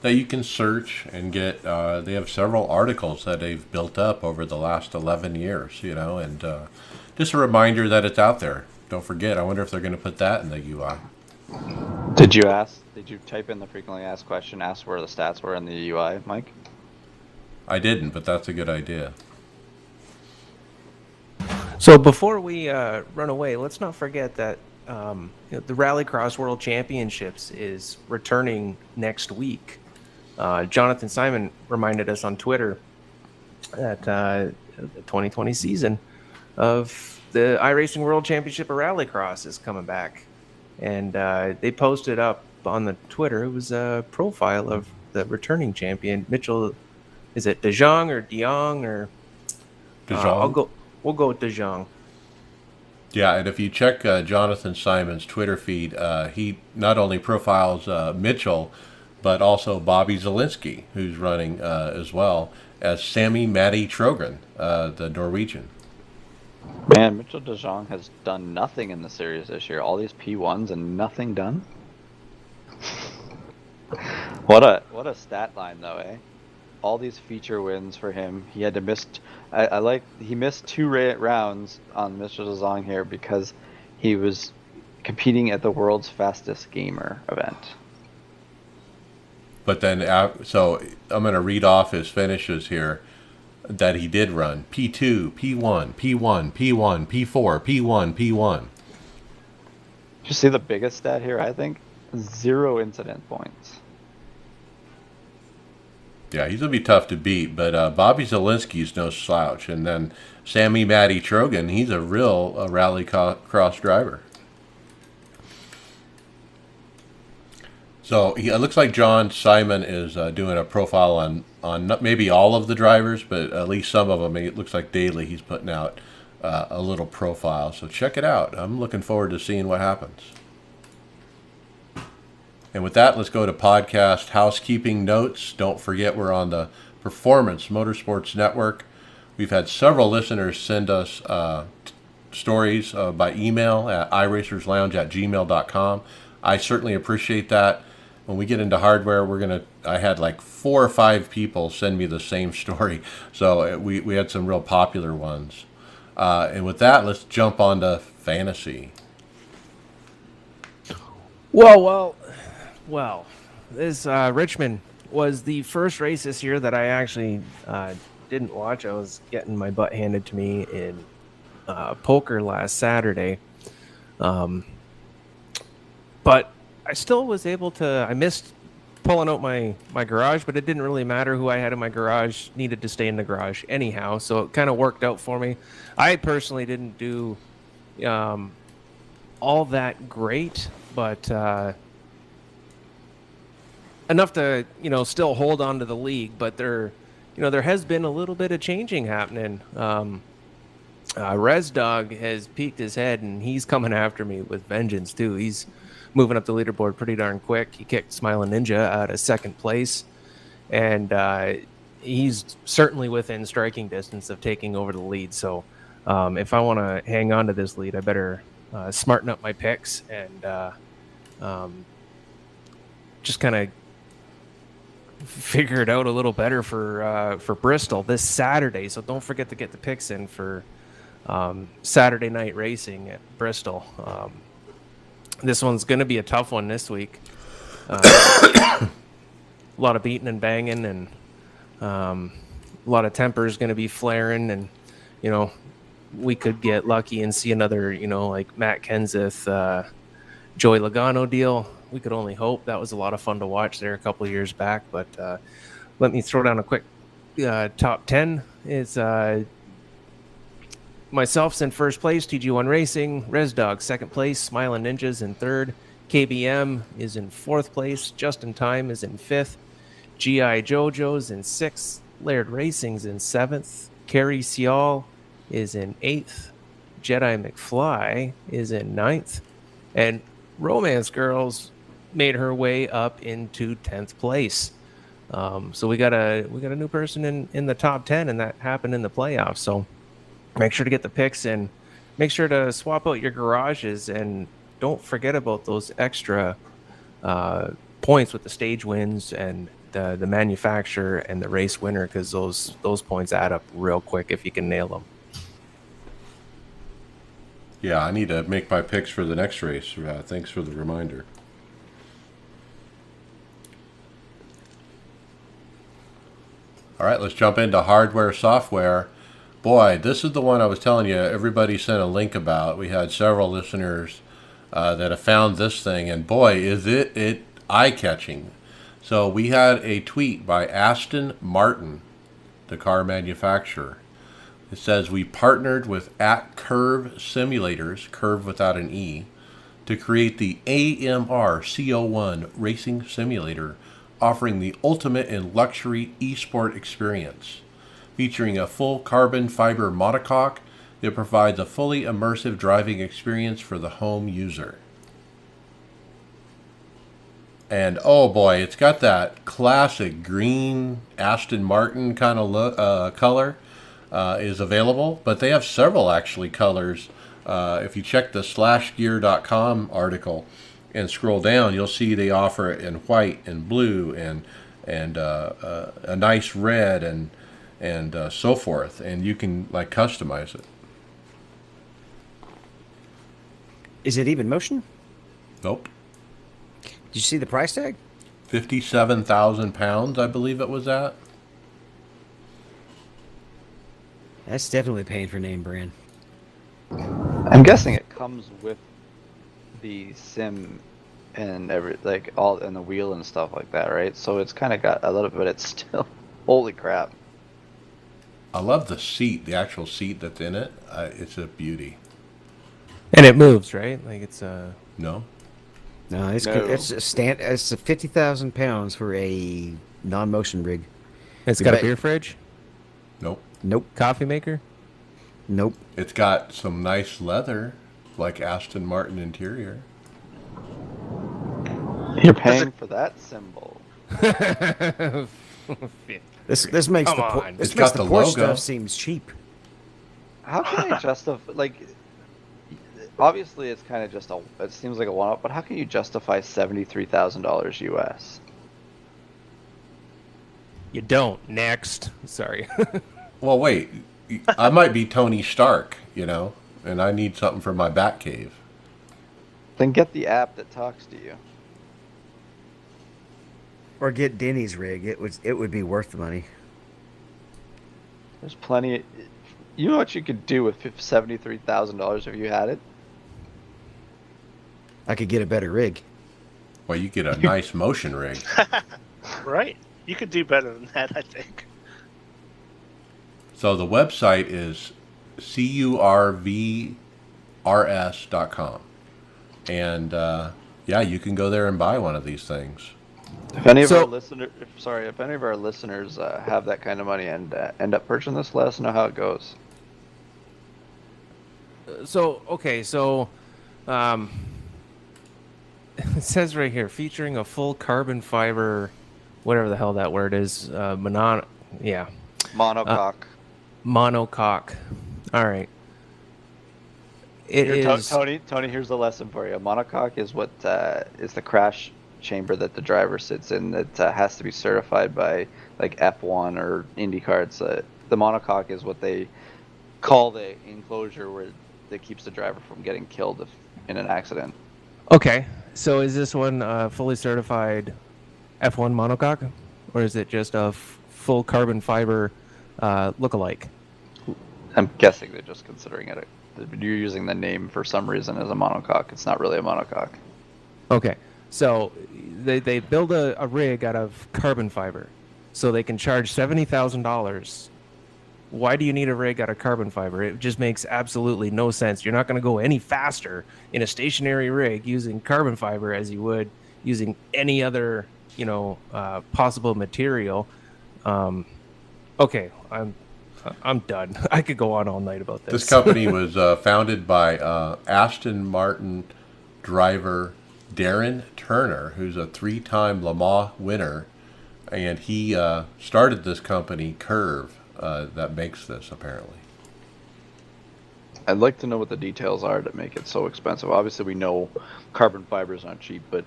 that you can search and get. They have several articles that they've built up over the last 11 years, and just a reminder that it's out there. Don't forget. I wonder if they're going to put that in the UI. Did you type in the frequently asked question, ask where the stats were in the UI, Mike? I didn't, but that's a good idea. So before we run away, let's not forget that the Rallycross World Championships is returning next week. Jonathan Simon reminded us on Twitter that the 2020 season of the iRacing World Championship of Rallycross is coming back. And they posted up on the Twitter, it was a profile of the returning champion, Mitchell. Is it De Jong or De Jong or? De Jong. We'll go with De Jong. Yeah, and if you check Jonathan Simon's Twitter feed, he not only profiles Mitchell, but also Bobby Zielinski, who's running as well as Sammy Matty Trogren, the Norwegian. Man, Mitchell de Jong has done nothing in the series this year. All these P1s and nothing done. What a stat line though, eh? All these feature wins for him. He had to miss. He missed 2 rounds on Mitchell de Jong here because he was competing at the world's fastest gamer event. But then, so I'm going to read off his finishes here that he did run. P2, P1, P1, P1, P4, P1, P1. Did you see the biggest stat here, I think? 0 incident points. Yeah, he's going to be tough to beat, but Bobby Zielinski's no slouch. And then Sammy Matty Trogren, he's a real rally cross driver. So it looks like John Simon is doing a profile on not maybe all of the drivers, but at least some of them. It looks like daily he's putting out a little profile. So check it out. I'm looking forward to seeing what happens. And with that, let's go to podcast housekeeping notes. Don't forget we're on the Performance Motorsports Network. We've had several listeners send us stories by email at iRacersLounge@gmail.com. I certainly appreciate that. When we get into hardware, I had like 4 or 5 people send me the same story. So we had some real popular ones. And with that, let's jump on to fantasy. Well, this Richmond was the first race this year that I actually didn't watch. I was getting my butt handed to me in poker last Saturday. But I still was able to, I missed pulling out my garage, but it didn't really matter who I had in my garage, needed to stay in the garage anyhow. So it kind of worked out for me. I personally didn't do all that great, but enough to, still hold on to the league. But there has been a little bit of changing happening. Res Dog has peeked his head, and he's coming after me with vengeance too. He's moving up the leaderboard pretty darn quick. He kicked Smiling Ninja out of second place, and he's certainly within striking distance of taking over the lead. So if I want to hang on to this lead, I better smarten up my picks and just kind of figure it out a little better for Bristol this Saturday. So don't forget to get the picks in for Saturday night racing at Bristol. This one's going to be a tough one this week. A lot of beating and banging, and a lot of tempers going to be flaring, and we could get lucky and see another like Matt Kenseth, Joey Logano deal. We could only hope. That was a lot of fun to watch there a couple of years back. But let me throw down a quick top 10. It's myself's in first place, TG1 Racing, Res Dog second place, Smiling Ninjas in third, KBM is in fourth place, Just in Time is in fifth, GI Jojo's in sixth, Laird Racing's in seventh, Kerry Cial is in eighth, Jedi McFly is in ninth, and Romance Girls made her way up into 10th place. So we got a new person in the top 10, and that happened in the playoffs. So make sure to get the picks in. Make sure to swap out your garages, and don't forget about those extra points with the stage wins and the manufacturer and the race winner, because those points add up real quick if you can nail them. Yeah, I need to make my picks for the next race. Thanks for the reminder. All right, let's jump into hardware, software. Boy, this is the one I was telling you everybody sent a link about. We had several listeners that have found this thing, and boy, is it eye-catching. So we had a tweet by Aston Martin, the car manufacturer. It says, we partnered with @Curve Simulators, Curve without an E, to create the AMR CO1 Racing Simulator, offering the ultimate in luxury esport experience. Featuring a full carbon fiber monocoque, It provides a fully immersive driving experience for the home user. And oh boy, it's got that classic green Aston Martin kind of color is available, but they have several actually colors. If you check the slashgear.com article and scroll down, you'll see they offer it in white and blue and a nice red and so forth, and you can like customize it. Is it even motion? Nope. Did you see the price tag? £57,000, I believe it was at. That's definitely paying for name brand. I'm guessing it comes with the sim and all and the wheel and stuff like that, right? So it's kind of got a little bit. It's still, holy crap! I love the seat, the actual seat that's in it. It's a beauty. And it moves, right? Like it's No, No, it's No. good. It's a 50,000 pounds for a non-motion rig. it's You got a bet. beer fridge, nope. Nope. coffee maker. Nope. It's got some nice leather, like Aston Martin interior. You're paying for that symbol. This makes Come the on. this It's makes got the the Porsche logo. stuff seems cheap. How can I justify obviously it's kind of just it seems like a one-off, but how can you justify $73,000 US? You don't. Next. Sorry. Well, wait, I might be Tony Stark, and I need something for my Batcave. Then get the app that talks to you. Or get Denny's rig. It would be worth the money. There's plenty. You know what you could do with $73,000 if you had it? I could get a better rig. Well, you get a nice motion rig. Right. You could do better than that, I think. So the website is curvrs.com. And yeah, you can go there and buy one of these things. If any of So- our listeners, if any of our listeners have that kind of money and end up purchasing this, let us know how it goes. So it says right here, featuring a full carbon fiber, whatever the hell that word is, monocoque. Monocoque. All right. It Here, is. Tony, here's the lesson for you. A monocoque is what is the crash chamber that the driver sits in that has to be certified by like F1 or IndyCar. The monocoque is what they call the enclosure where that keeps the driver from getting killed in an accident. Okay. So is this one fully certified F1 monocoque, or is it just a full carbon fiber lookalike? I'm guessing they're just considering it. You're using the name for some reason as a monocoque. It's not really a monocoque. Okay. So they build a rig out of carbon fiber, so they can charge $70,000. Why do you need a rig out of carbon fiber? It just makes absolutely no sense. You're not going to go any faster in a stationary rig using carbon fiber as you would using any other, possible material. Okay, I'm done. I could go on all night about this. This company was founded by Aston Martin driver Darren Turner, who's a 3-time Le Mans winner, and he started this company, Curve, that makes this, apparently. I'd like to know what the details are that make it so expensive. Obviously, we know carbon fibers aren't cheap, but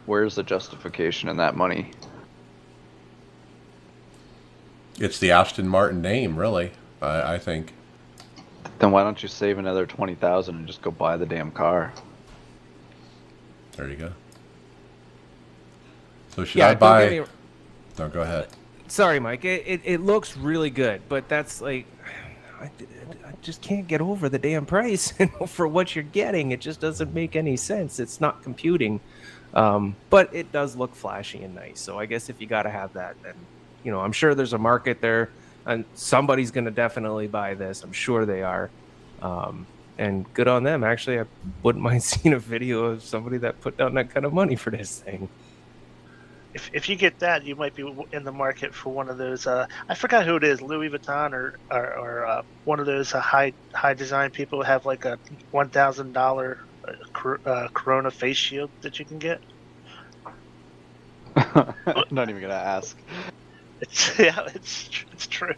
where's the justification in that money? It's the Aston Martin name, really, I think. Then why don't you save another $20,000 and just go buy the damn car? There you go. So should Yeah, I don't buy... get me- No, go ahead. Sorry, Mike. It looks really good, but that's like, I just can't get over the damn price for what you're getting. It just doesn't make any sense. It's not computing, but it does look flashy and nice. So I guess if you got to have that, then I'm sure there's a market there, and somebody's going to definitely buy this. I'm sure they are, and good on them. Actually, I wouldn't mind seeing a video of somebody that put down that kind of money for this thing. if you get that, you might be in the market for one of those. I forgot who it is, Louis Vuitton or one of those high design people who have like a $1,000 Corona face shield that you can get. I'm not even gonna ask. It's true.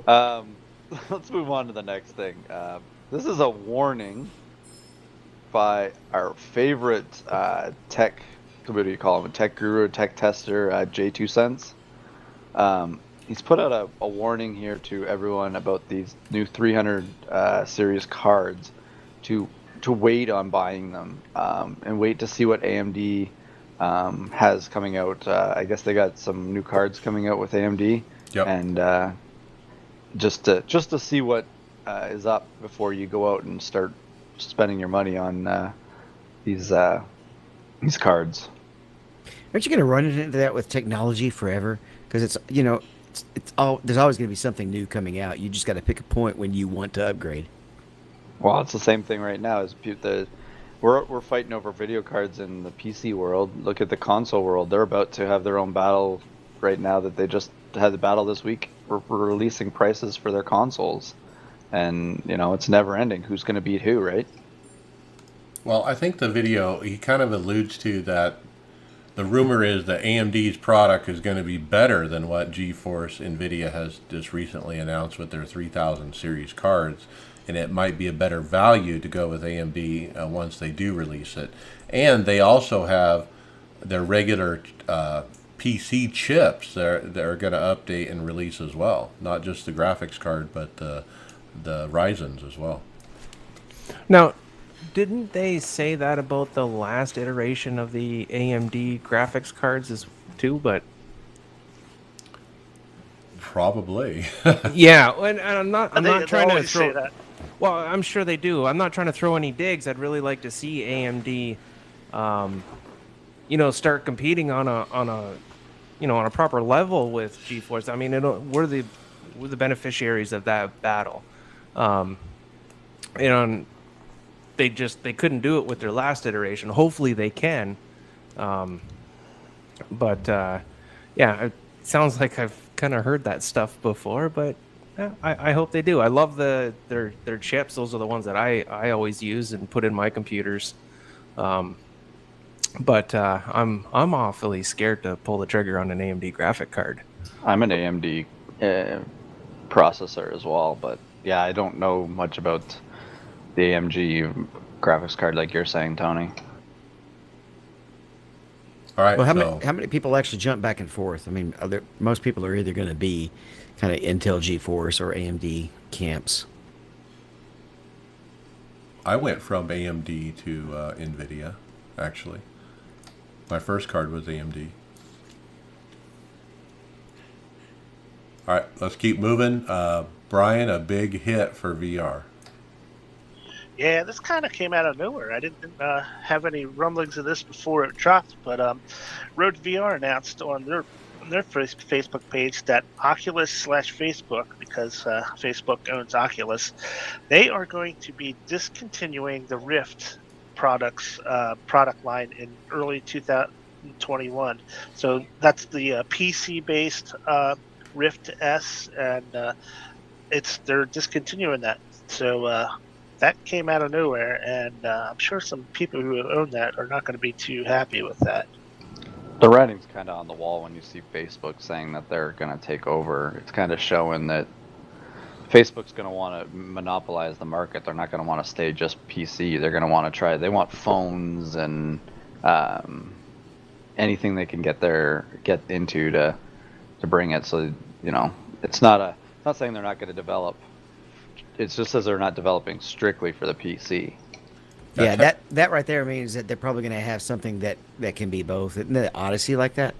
Let's move on to the next thing. This is a warning by our favorite tech, what do you call him, a tech guru, tech tester, J2 Cents. He's put out a warning here to everyone about these new 300 series cards to wait on buying them and wait to see what AMD has coming out. I guess they got some new cards coming out with AMD, Yep. and just to see what is up before you go out and start spending your money on these cards. Aren't you going to run into that with technology forever? Because it's there's always going to be something new coming out. You just got to pick a point when you want to upgrade. Well, it's the same thing right now. We're fighting over video cards in the PC world. Look at the console world. They're about to have their own battle right now. That they just had the battle this week. We're releasing prices for their consoles, and it's never ending. Who's going to beat who, right? Well, I think the video, he kind of alludes to that. The rumor is that AMD's product is going to be better than what GeForce NVIDIA has just recently announced with their 3000 series cards, and it might be a better value to go with AMD once they do release it. And they also have their regular PC chips that are going to update and release as well. Not just the graphics card, but the Ryzen's as well. Now, didn't they say that about the last iteration of the AMD graphics cards too? But probably. Yeah, and I'm not They trying to always say throw. that. Well, I'm sure they do. I'm not trying to throw any digs. I'd really like to see AMD, start competing on a proper level with GeForce. I mean, we're the beneficiaries of that battle. They couldn't do it with their last iteration. Hopefully they can. It sounds like I've kind of heard that stuff before, but I hope they do. I love their chips. Those are the ones that I always use and put in my computers. I'm awfully scared to pull the trigger on an AMD graphic card. I'm an AMD processor as well, but yeah, I don't know much about the AMG graphics card like you're saying, Tony. All right. Well, how so many people actually jump back and forth? I mean, most people are either going to be kind of Intel GeForce or AMD camps. I went from AMD to NVIDIA, actually. My first card was AMD. All right, let's keep moving. Brian, a big hit for VR. Yeah, this kind of came out of nowhere. I didn't have any rumblings of this before it dropped, but Rode VR announced on their Facebook page that Oculus/Facebook, because Facebook owns Oculus, they are going to be discontinuing the Rift product line in early 2021. So that's the PC-based Rift S, and they're discontinuing that. So that came out of nowhere, and I'm sure some people who own that are not going to be too happy with that. The writing's kind of on the wall when you see Facebook saying that they're going to take over. It's kind of showing that Facebook's going to want to monopolize the market. They're not going to want to stay just PC. They're going to want to try. They want phones and anything they can get into to bring it. So it's not saying they're not going to develop. It just says they're not developing strictly for the PC. Yeah, that right there means that they're probably going to have something that can be both. Isn't the Odyssey like that?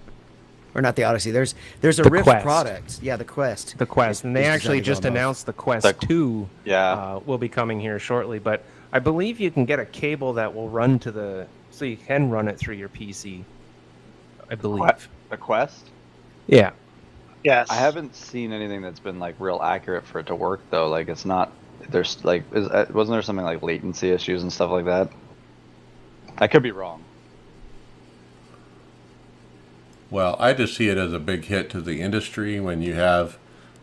Or not the Odyssey. There's a Rift Quest. product. Yeah, the Quest. The Quest, and they actually just announced the Quest 2 will be coming here shortly. But I believe you can get a cable that will run so you can run it through your PC. I believe. The Quest? Yeah. Yes. I haven't seen anything that's been like real accurate for it to work though. Like it's not. There's like, wasn't there something like latency issues and stuff like that? I could be wrong. Well, I just see it as a big hit to the industry when you have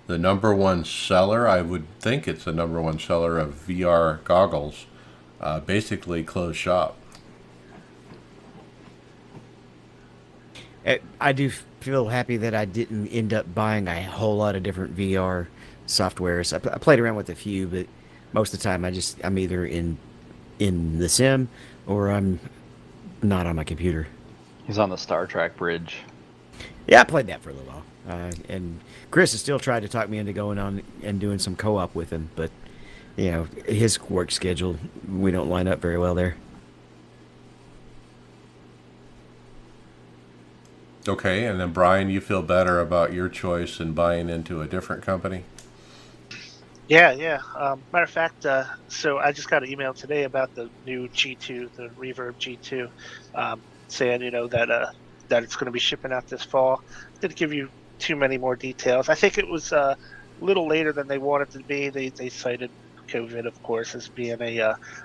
the number one seller. I would think it's the number one seller of VR goggles, basically closed shop. I do feel happy that I didn't end up buying a whole lot of different VR softwares. I played around with a few, but most of the time I'm either in the sim or I'm not on my computer. He's on the Star Trek bridge. Yeah, I played that for a little while. And Chris has still tried to talk me into going on and doing some co-op with him, but his work schedule, we don't line up very well there. Okay, and then Brian, you feel better about your choice in buying into a different company? Yeah. Matter of fact, so I just got an email today about the new G2, the Reverb G2, saying that it's going to be shipping out this fall. Didn't give you too many more details. I think it was a little later than they wanted to be. They cited COVID, of course, as being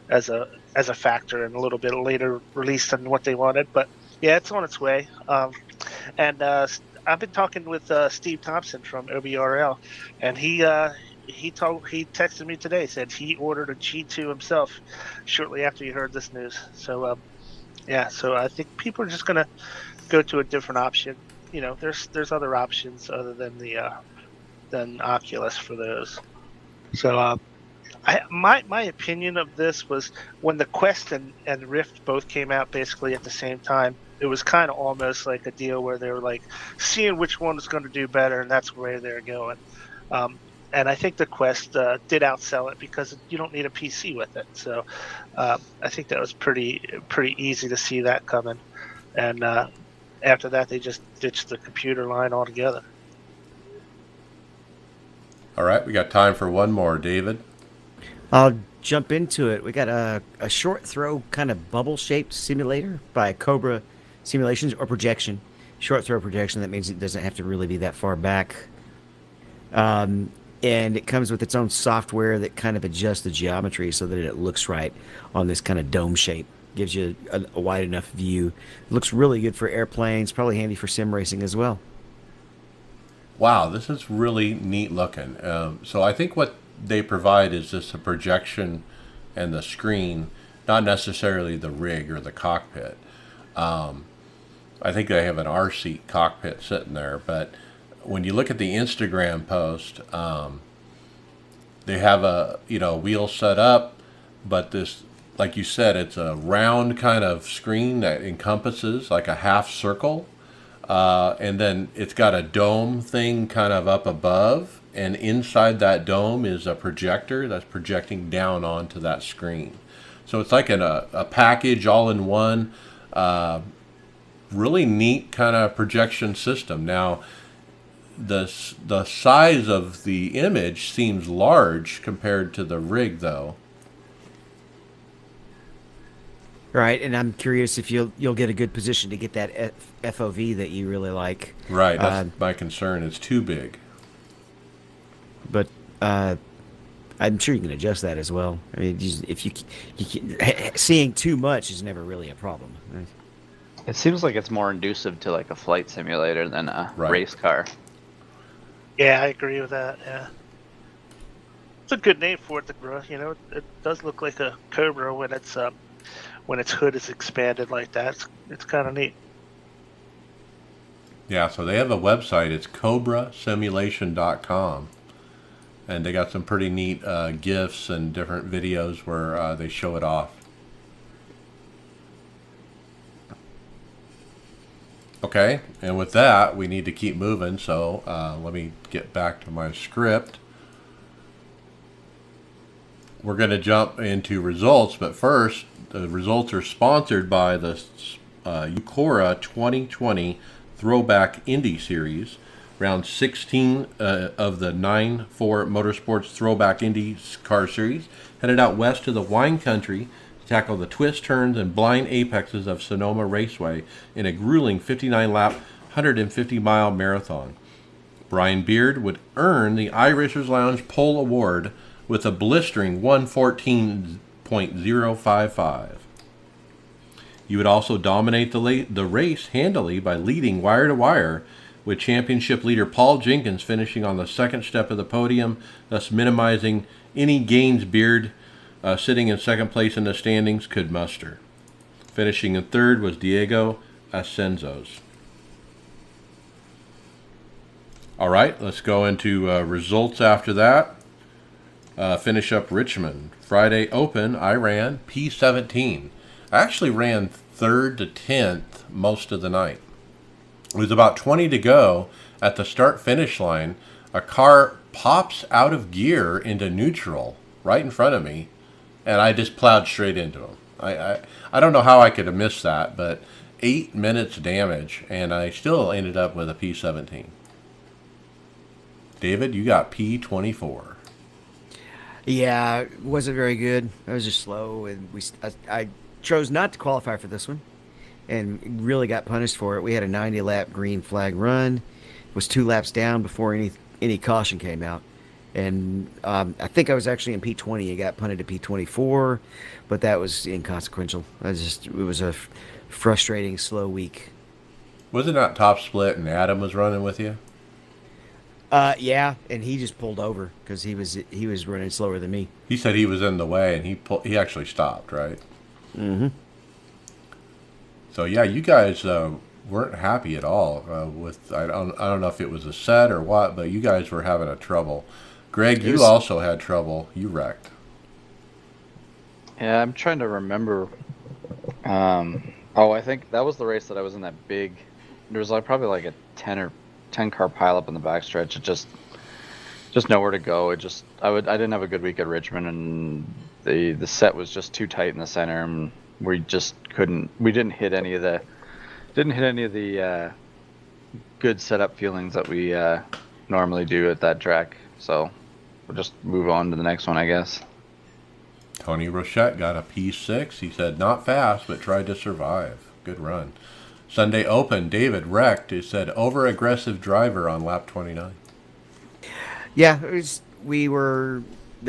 as a factor, and a little bit later release than what they wanted. But yeah, it's on its way. And I've been talking with Steve Thompson from OBRL, and he texted me today, said he ordered a G2 himself shortly after he heard this news. So so I think people are just gonna go to a different option. There's other options other than than Oculus for those. So my opinion of this was when the Quest and Rift both came out basically at the same time. It was kind of almost like a deal where they were like seeing which one was going to do better, and that's where they're going. And I think the Quest did outsell it because you don't need a PC with it. So I think that was pretty easy to see that coming. And after that, they just ditched the computer line altogether. All right, we got time for one more, David. I'll jump into it. We got a short throw kind of bubble-shaped simulator by Cobra Simulations or Projection. Short throw projection, that means it doesn't have to really be that far back. And it comes with its own software that kind of adjusts the geometry so that it looks right on this kind of dome shape. Gives you a wide enough view. It looks really good for airplanes, probably handy for sim racing as well. Wow, this is really neat looking. So I think what they provide is just a projection and the screen, not necessarily the rig or the cockpit. I think they have an R-seat cockpit sitting there, but when you look at the Instagram post, they have a wheel set up, but this, like you said, it's a round kind of screen that encompasses like a half circle, and then it's got a dome thing kind of up above, and inside that dome is a projector that's projecting down onto that screen. So it's like a package all in one. Really neat kind of projection system. Now, the size of the image seems large compared to the rig, though. Right, and I'm curious if you'll get a good position to get that FOV that you really like. Right, that's my concern. It's too big. But I'm sure you can adjust that as well. I mean, if you seeing too much is never really a problem. Right? It seems like it's more conducive to like a flight simulator than a race car. Yeah, I agree with that. Yeah, it's a good name for it, it does look like a Cobra when its hood is expanded like that. It's kind of neat. Yeah, so they have a website. It's cobrasimulation.com. And they got some pretty neat GIFs and different videos where they show it off. Okay, and with that, we need to keep moving, so let me get back to my script. We're going to jump into results, but first, the results are sponsored by the Eucora 2020 Throwback Indy Series. Round 16 of the 9-4 Motorsports Throwback Indy Car Series headed out west to the wine country to tackle the twists, turns, and blind apexes of Sonoma Raceway in a grueling 59-lap, 150-mile marathon. Brian Beard would earn the iRacers Lounge Pole Award with a blistering 1:14.055. You would also dominate the race handily by leading wire to wire, with championship leader Paul Jenkins finishing on the second step of the podium, thus minimizing any gains Beard, sitting in second place in the standings, could muster. Finishing in third was Diego Ascenzos. All right, let's go into results after that. Finish up Richmond. Friday Open, I ran P17. I actually ran 3rd to 10th most of the night. It was about 20 to go at the start-finish line. A car pops out of gear into neutral right in front of me, and I just plowed straight into him. I don't know how I could have missed that, but 8 minutes damage, and I still ended up with a P17. David, you got P24. Yeah, it wasn't very good. I was just slow, and I chose not to qualify for this one, and really got punished for it. We had a 90-lap green flag run. It was 2 laps down before any caution came out, and I think I was actually in P20. It got punted to P24, but that was inconsequential. It was a frustrating, slow week. Wasn't that top split and Adam was running with you? Yeah, and he just pulled over because he was running slower than me. He said he was in the way, and he actually stopped, right? Mm-hmm. So yeah, you guys weren't happy at all with. I don't know if it was a set or what, but you guys were having a trouble. Greg, you also had trouble. You wrecked. Yeah, I'm trying to remember. I think that was the race that I was in that big. There was probably like a 10 car pileup in the backstretch. It just nowhere to go. I didn't have a good week at Richmond, and the set was just too tight in the center, and we just couldn't. We didn't hit any of the good setup feelings that we normally do at that track. So we'll just move on to the next one, I guess. Tony Rochette got a P6. He said not fast, but tried to survive. Good run. Sunday Open, David wrecked. He said over-aggressive driver on lap 29. Yeah, there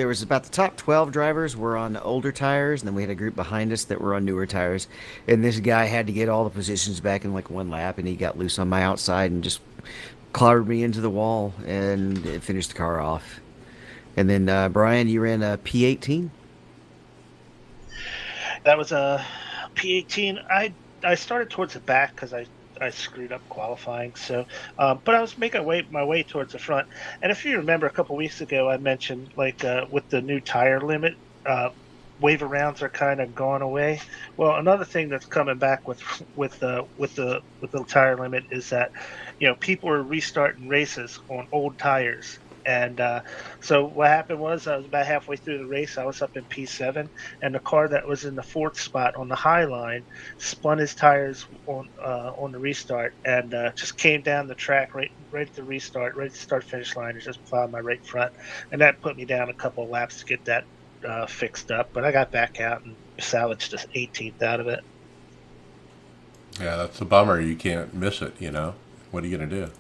was about the top 12 drivers were on older tires, and then we had a group behind us that were on newer tires. And this guy had to get all the positions back in like 1 lap, and he got loose on my outside and just clobbered me into the wall, and it finished the car off. And then, Brian, you ran a P18? That was a P18. I started towards the back because I screwed up qualifying. So, but I was making my way towards the front. And if you remember, a couple weeks ago, I mentioned with the new tire limit, waiver rounds are kind of gone away. Well, another thing that's coming back with the tire limit is that people are restarting races on old tires. And so what happened was I was about halfway through the race. I was up in P7, and the car that was in the 4th spot on the high line spun his tires on the restart and just came down the track right at the restart, right at the start-finish line, and just plowed my right front. And that put me down a couple of laps to get that fixed up. But I got back out and salvaged the 18th out of it. Yeah, that's a bummer. You can't miss it, What are you going to do?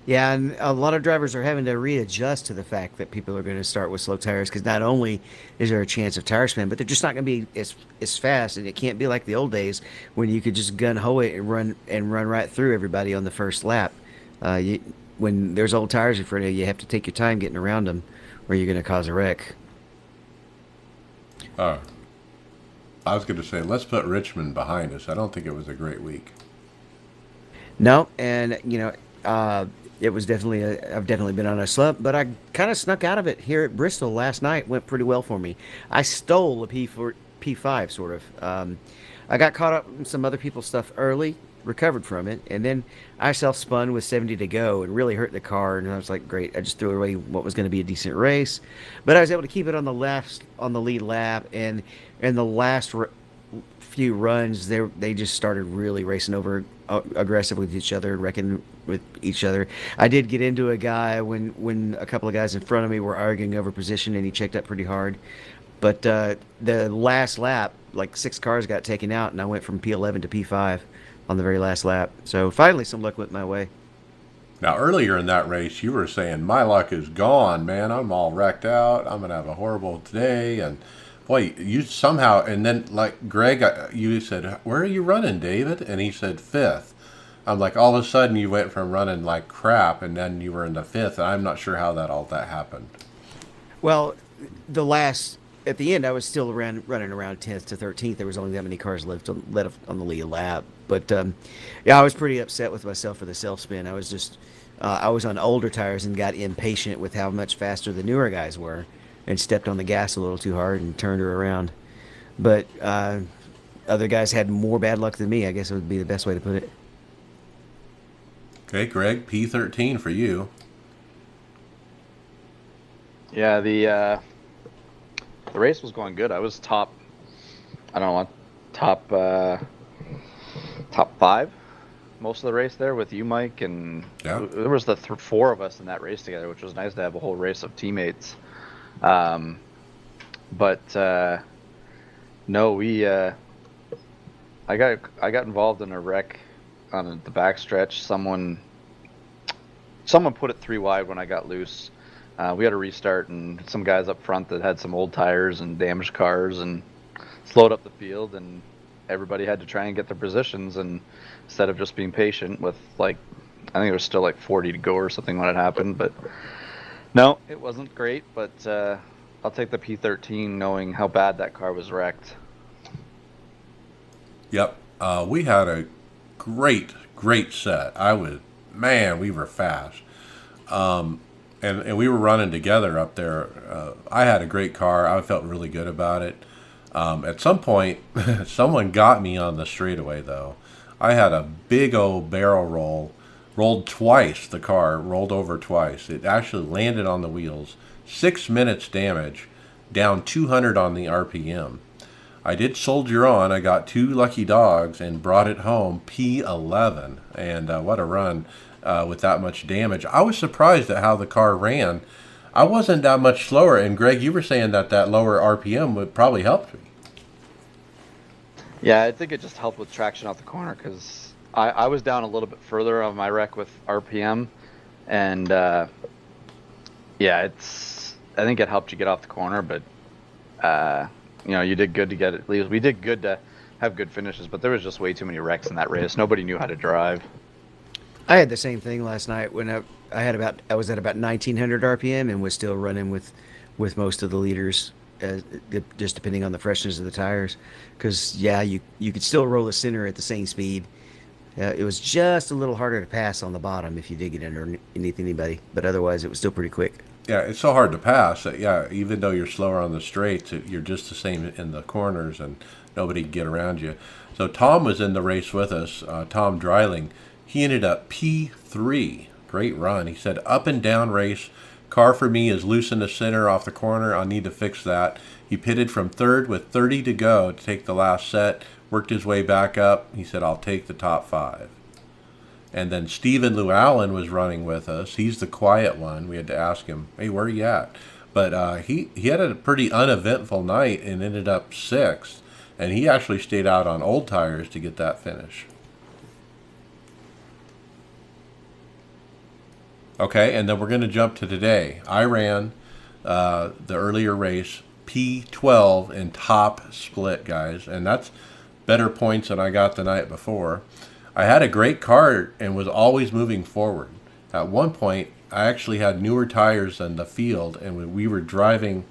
Yeah, and a lot of drivers are having to readjust to the fact that people are going to start with slow tires because not only is there a chance of tire spin, but they're just not going to be as fast, and it can't be like the old days when you could just gun-ho it and run right through everybody on the first lap. When there's old tires in front of you, you have to take your time getting around them, or you're going to cause a wreck. I was going to say, let's put Richmond behind us. I don't think it was a great week. No, and it was I've definitely been on a slump, but I kind of snuck out of it here at Bristol last night. Went pretty well for me. I stole a P5 sort of. I got caught up in some other people's stuff early, recovered from it, and then I self-spun with 70 to go and really hurt the car. And I was like, great. I just threw away what was going to be a decent race, but I was able to keep it on the lead lap, and in the last few runs, they just started really racing over aggressive with each other, wrecking with each other. I did get into a guy when a couple of guys in front of me were arguing over position, and he checked up pretty hard. But the last lap, like 6 cars got taken out, and I went from P11 to P5 on the very last lap. So finally, some luck went my way. Now, earlier in that race, you were saying, my luck is gone, man. I'm all wrecked out. I'm going to have a horrible day. And boy, you somehow, and then like Greg, you said, "Where are you running, David?" And he said fifth. I'm like, all of a sudden you went from running like crap, and then you were in the fifth. And I'm not sure how that happened. Well, at the end, I was still running around 10th to 13th. There was only that many cars left on the lead lap. But yeah, I was pretty upset with myself for the self spin. I was on older tires and got impatient with how much faster the newer guys were, and stepped on the gas a little too hard and turned her around. But other guys had more bad luck than me, I guess it would be the best way to put it. Okay, Greg, P13 for you. Yeah, the race was going good. I was top. I don't know what top 5 most of the race there with you, Mike, and Yeah. there was the 4 of us in that race together, which was nice to have a whole race of teammates. But no, we I got involved in a wreck on the backstretch. Someone put it 3 wide when I got loose. We had to restart, and some guys up front that had some old tires and damaged cars and slowed up the field, and everybody had to try and get their positions, and instead of just being patient with, like, I think there was still like 40 to go or something when it happened. But no, it wasn't great, but I'll take the P13 knowing how bad that car was wrecked. Yep. We had a great set. We were fast. And we were running together up there. I had a great car. I felt really good about it. At some point, someone got me on the straightaway, though. I had a big old barrel rolled twice. The car rolled over twice. It actually landed on the wheels. 6 minutes damage, down 200 on the RPM. I did soldier on. I got 2 lucky dogs and brought it home, P11. And what a run with that much damage. I was surprised at how the car ran. I wasn't that much slower. And Greg, you were saying that lower RPM would probably help me. Yeah, I think it just helped with traction out the corner, because I was down a little bit further on my wreck with RPM, and yeah, I think it helped you get off the corner, but you did good to get it. We did good to have good finishes, but there was just way too many wrecks in that race. Nobody knew how to drive. I had the same thing last night when I was at about 1900 RPM and was still running with most of the leaders, just depending on the freshness of the tires. Because yeah, you could still roll the center at the same speed. It was just a little harder to pass on the bottom if you did get underneath anybody, but otherwise it was still pretty quick. Yeah, it's so hard to pass. Yeah, even though you're slower on the straights, you're just the same in the corners, and nobody can get around you. So Tom was in the race with us, Tom Dreiling. He ended up P3. Great run. He said, up and down race. Car for me is loose in the center off the corner. I'll need to fix that. He pitted from third with 30 to go to take the last set. Worked his way back up. He said, I'll take the top 5. And then Stephen Llewellyn was running with us. He's the quiet one. We had to ask him, hey, where are you at? But he had a pretty uneventful night and ended up 6th. And he actually stayed out on old tires to get that finish. Okay, and then we're going to jump to today. I ran the earlier race, P12 in top split, guys. And that's better points than I got the night before. I had a great car and was always moving forward. At one point, I actually had newer tires than the field, and we were driving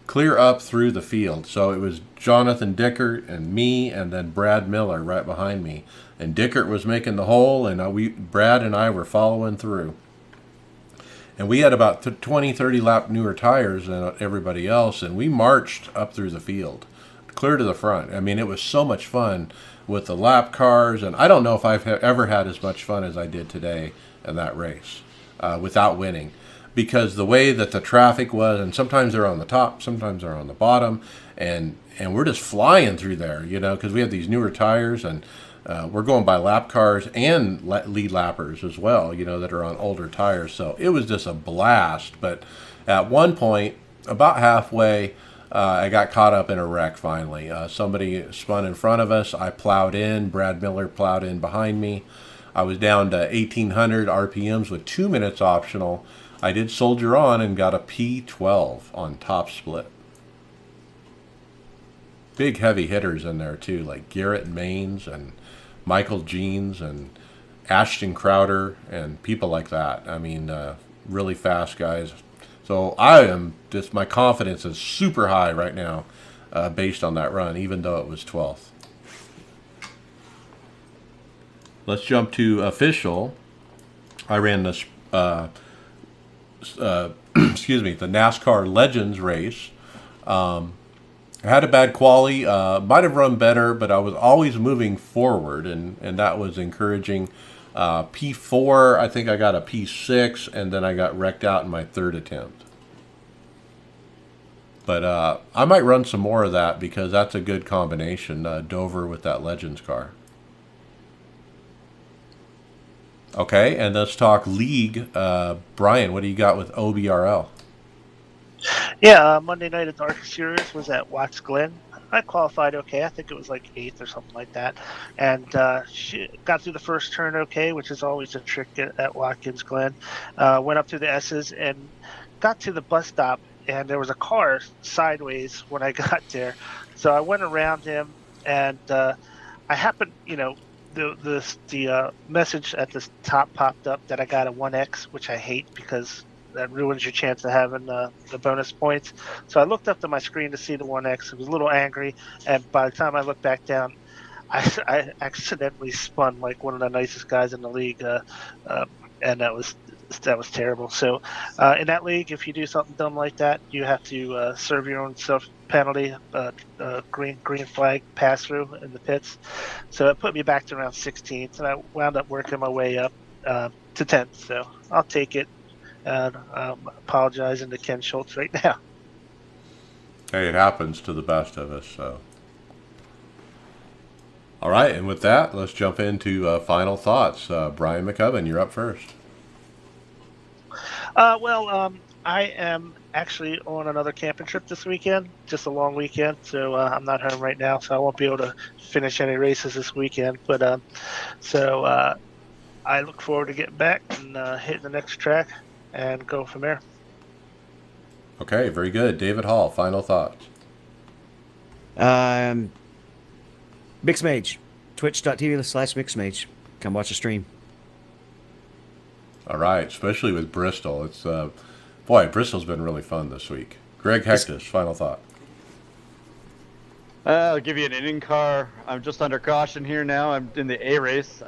clear up through the field. So it was Jonathan Dickert and me, and then Brad Miller right behind me. And Dickert was making the hole, and Brad and I were following through. And we had about 20, 30 lap newer tires than everybody else, and we marched up through the field, clear to the front. I mean, it was so much fun with the lap cars, and I don't know if I've ever had as much fun as I did today in that race without winning, because the way that the traffic was, and sometimes they're on the top, sometimes they're on the bottom, and we're just flying through there, because we have these newer tires, and we're going by lap cars and lead lappers as well, that are on older tires. So it was just a blast. But at one point, about halfway, I got caught up in a wreck finally. Somebody spun in front of us. I plowed in. Brad Miller plowed in behind me. I was down to 1,800 RPMs with 2 minutes optional. I did soldier on and got a P12 on top split. big heavy hitters in there too, like Garrett Maines and Michael Jeans and Ashton Crowder and people like that. I mean, really fast guys. So my confidence is super high right now, based on that run, even though it was 12th. Let's jump to official. I ran this, excuse me, the NASCAR Legends race. I had a bad quali, might have run better, but I was always moving forward, and that was encouraging. P4, I think I got a P6, and then I got wrecked out in my third attempt. But I might run some more of that because that's a good combination, Dover with that Legends car. Okay, and let's talk league. Brian, what do you got with OBRL? Yeah, Monday night at the ARCA Series was at Watts Glen. I qualified okay. I think it was like 8th or something like that. And she got through the first turn okay, which is always a trick at Watkins Glen. Went up through the S's and got to the bus stop, and there was a car sideways when I got there. So I went around him, and I happened, the message at the top popped up that I got a 1X, which I hate because that ruins your chance of having the bonus points. So I looked up to my screen to see the 1X. I was a little angry, and by the time I looked back down, I accidentally spun like one of the nicest guys in the league, and that was terrible. So in that league, if you do something dumb like that, you have to serve your own self penalty, green flag pass through in the pits. So it put me back to around 16th, and I wound up working my way up to 10th. So I'll take it. And I'm apologizing to Ken Schultz right now. Hey, it happens to the best of us. So, all right, and with that, let's jump into final thoughts. Brian McCubbin, you're up first. I am actually on another camping trip this weekend, just a long weekend, so I'm not home right now, so I won't be able to finish any races this weekend. But I look forward to getting back and hitting the next track and go from there. Okay, very good. David Hall, final thoughts. Mixmage, twitch.tv/Mixmage. Come watch the stream. All right, especially with Bristol. It's boy, Bristol's been really fun this week. Greg Hectus, final thought. I'll give you an inning car. I'm just under caution here now. I'm in the A race.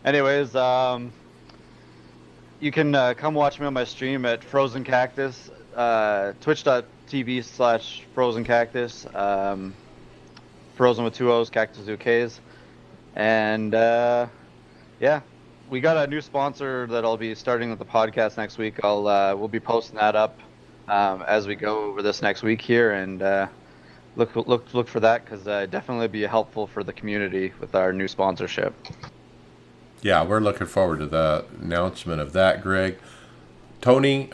Anyways, you can come watch me on my stream at Frozen Cactus, twitch.tv/Frozen Cactus, Frozen with 2 O's, Cactus 2 K's. And yeah, we got a new sponsor that I'll be starting with the podcast next week. We'll be posting that up as we go over this next week here, and look for that, because definitely be helpful for the community with our new sponsorship. Yeah, we're looking forward to the announcement of that, Greg. Tony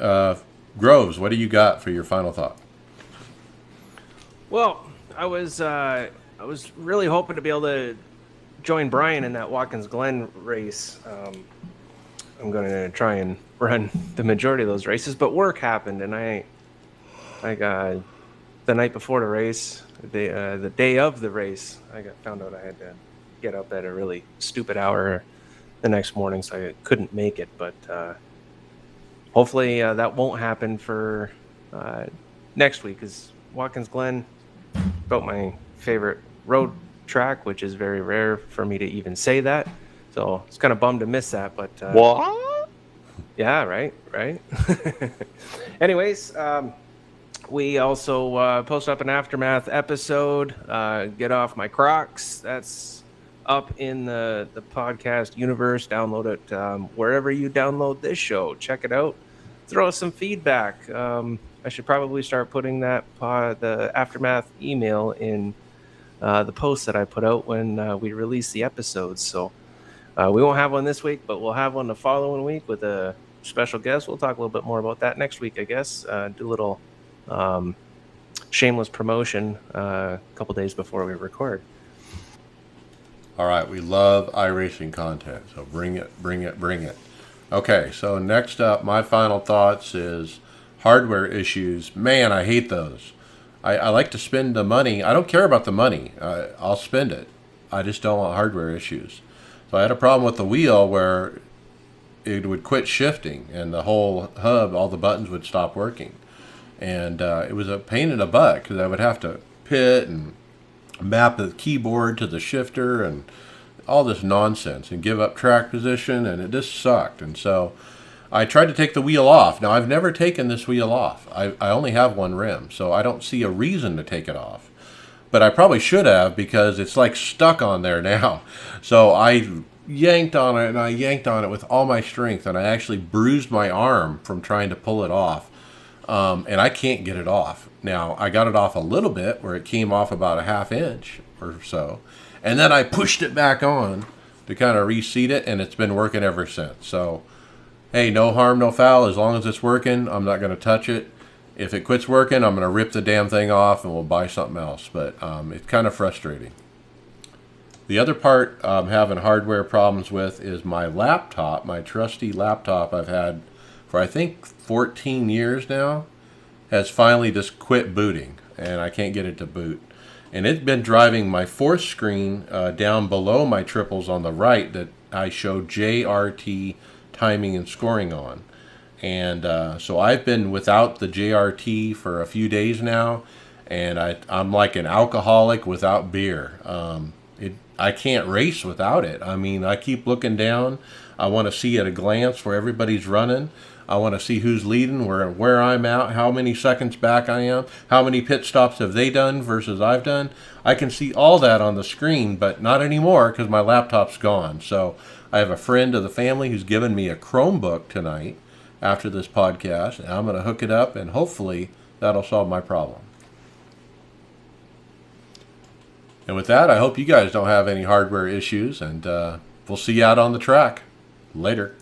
Groves, what do you got for your final thought? Well, I was really hoping to be able to join Brian in that Watkins Glen race. I'm going to try and run the majority of those races, but work happened, and I got the night before the race, the day of the race, found out I had to get up at a really stupid hour the next morning, so I couldn't make it. But hopefully that won't happen for next week, because Watkins Glen, about my favorite road track, which is very rare for me to even say that. So it's kind of bummed to miss that. But what? Yeah, right. Anyways, we also post up an Aftermath episode. Get Off My Crocs. That's up in the podcast universe. Download it wherever you download this show. Check it out. Throw us some feedback. I should probably start putting the Aftermath email in the post that I put out when we release the episodes. So we won't have one this week, but we'll have one the following week with a special guest. We'll talk a little bit more about that next week, I guess. Do a little shameless promotion a couple days before we record. All right, we love iRacing content, so bring it. Okay, so next up, my final thoughts is hardware issues. Man, I hate those. I like to spend the money. I don't care about the money. I'll spend it. I just don't want hardware issues. So I had a problem with the wheel where it would quit shifting and the whole hub, all the buttons would stop working. And it was a pain in the butt because I would have to pit and map the keyboard to the shifter and all this nonsense and give up track position, and it just sucked. And so I tried to take the wheel off. Now, I've never taken this wheel off. I only have one rim, so I don't see a reason to take it off. But I probably should have, because it's like stuck on there now. So I yanked on it, and I yanked on it with all my strength, and I actually bruised my arm from trying to pull it off. And I can't get it off. Now, I got it off a little bit, where it came off about a ½ inch or so. And then I pushed it back on to kind of reseat it, and it's been working ever since. So, hey, no harm, no foul. As long as it's working, I'm not going to touch it. If it quits working, I'm going to rip the damn thing off and we'll buy something else. But it's kind of frustrating. The other part I'm having hardware problems with is my laptop, my trusty laptop I've had for I think 14 years now, has finally just quit booting, and I can't get it to boot. And it's been driving my fourth screen down below my triples on the right that I show JRT timing and scoring on. And so I've been without the JRT for a few days now, and I'm like an alcoholic without beer. I can't race without it. I mean, I keep looking down. I want to see at a glance where everybody's running. I want to see who's leading, where I'm at, how many seconds back I am, how many pit stops have they done versus I've done. I can see all that on the screen, but not anymore because my laptop's gone. So I have a friend of the family who's given me a Chromebook tonight after this podcast, and I'm going to hook it up, and hopefully that'll solve my problem. And with that, I hope you guys don't have any hardware issues, and we'll see you out on the track. Later.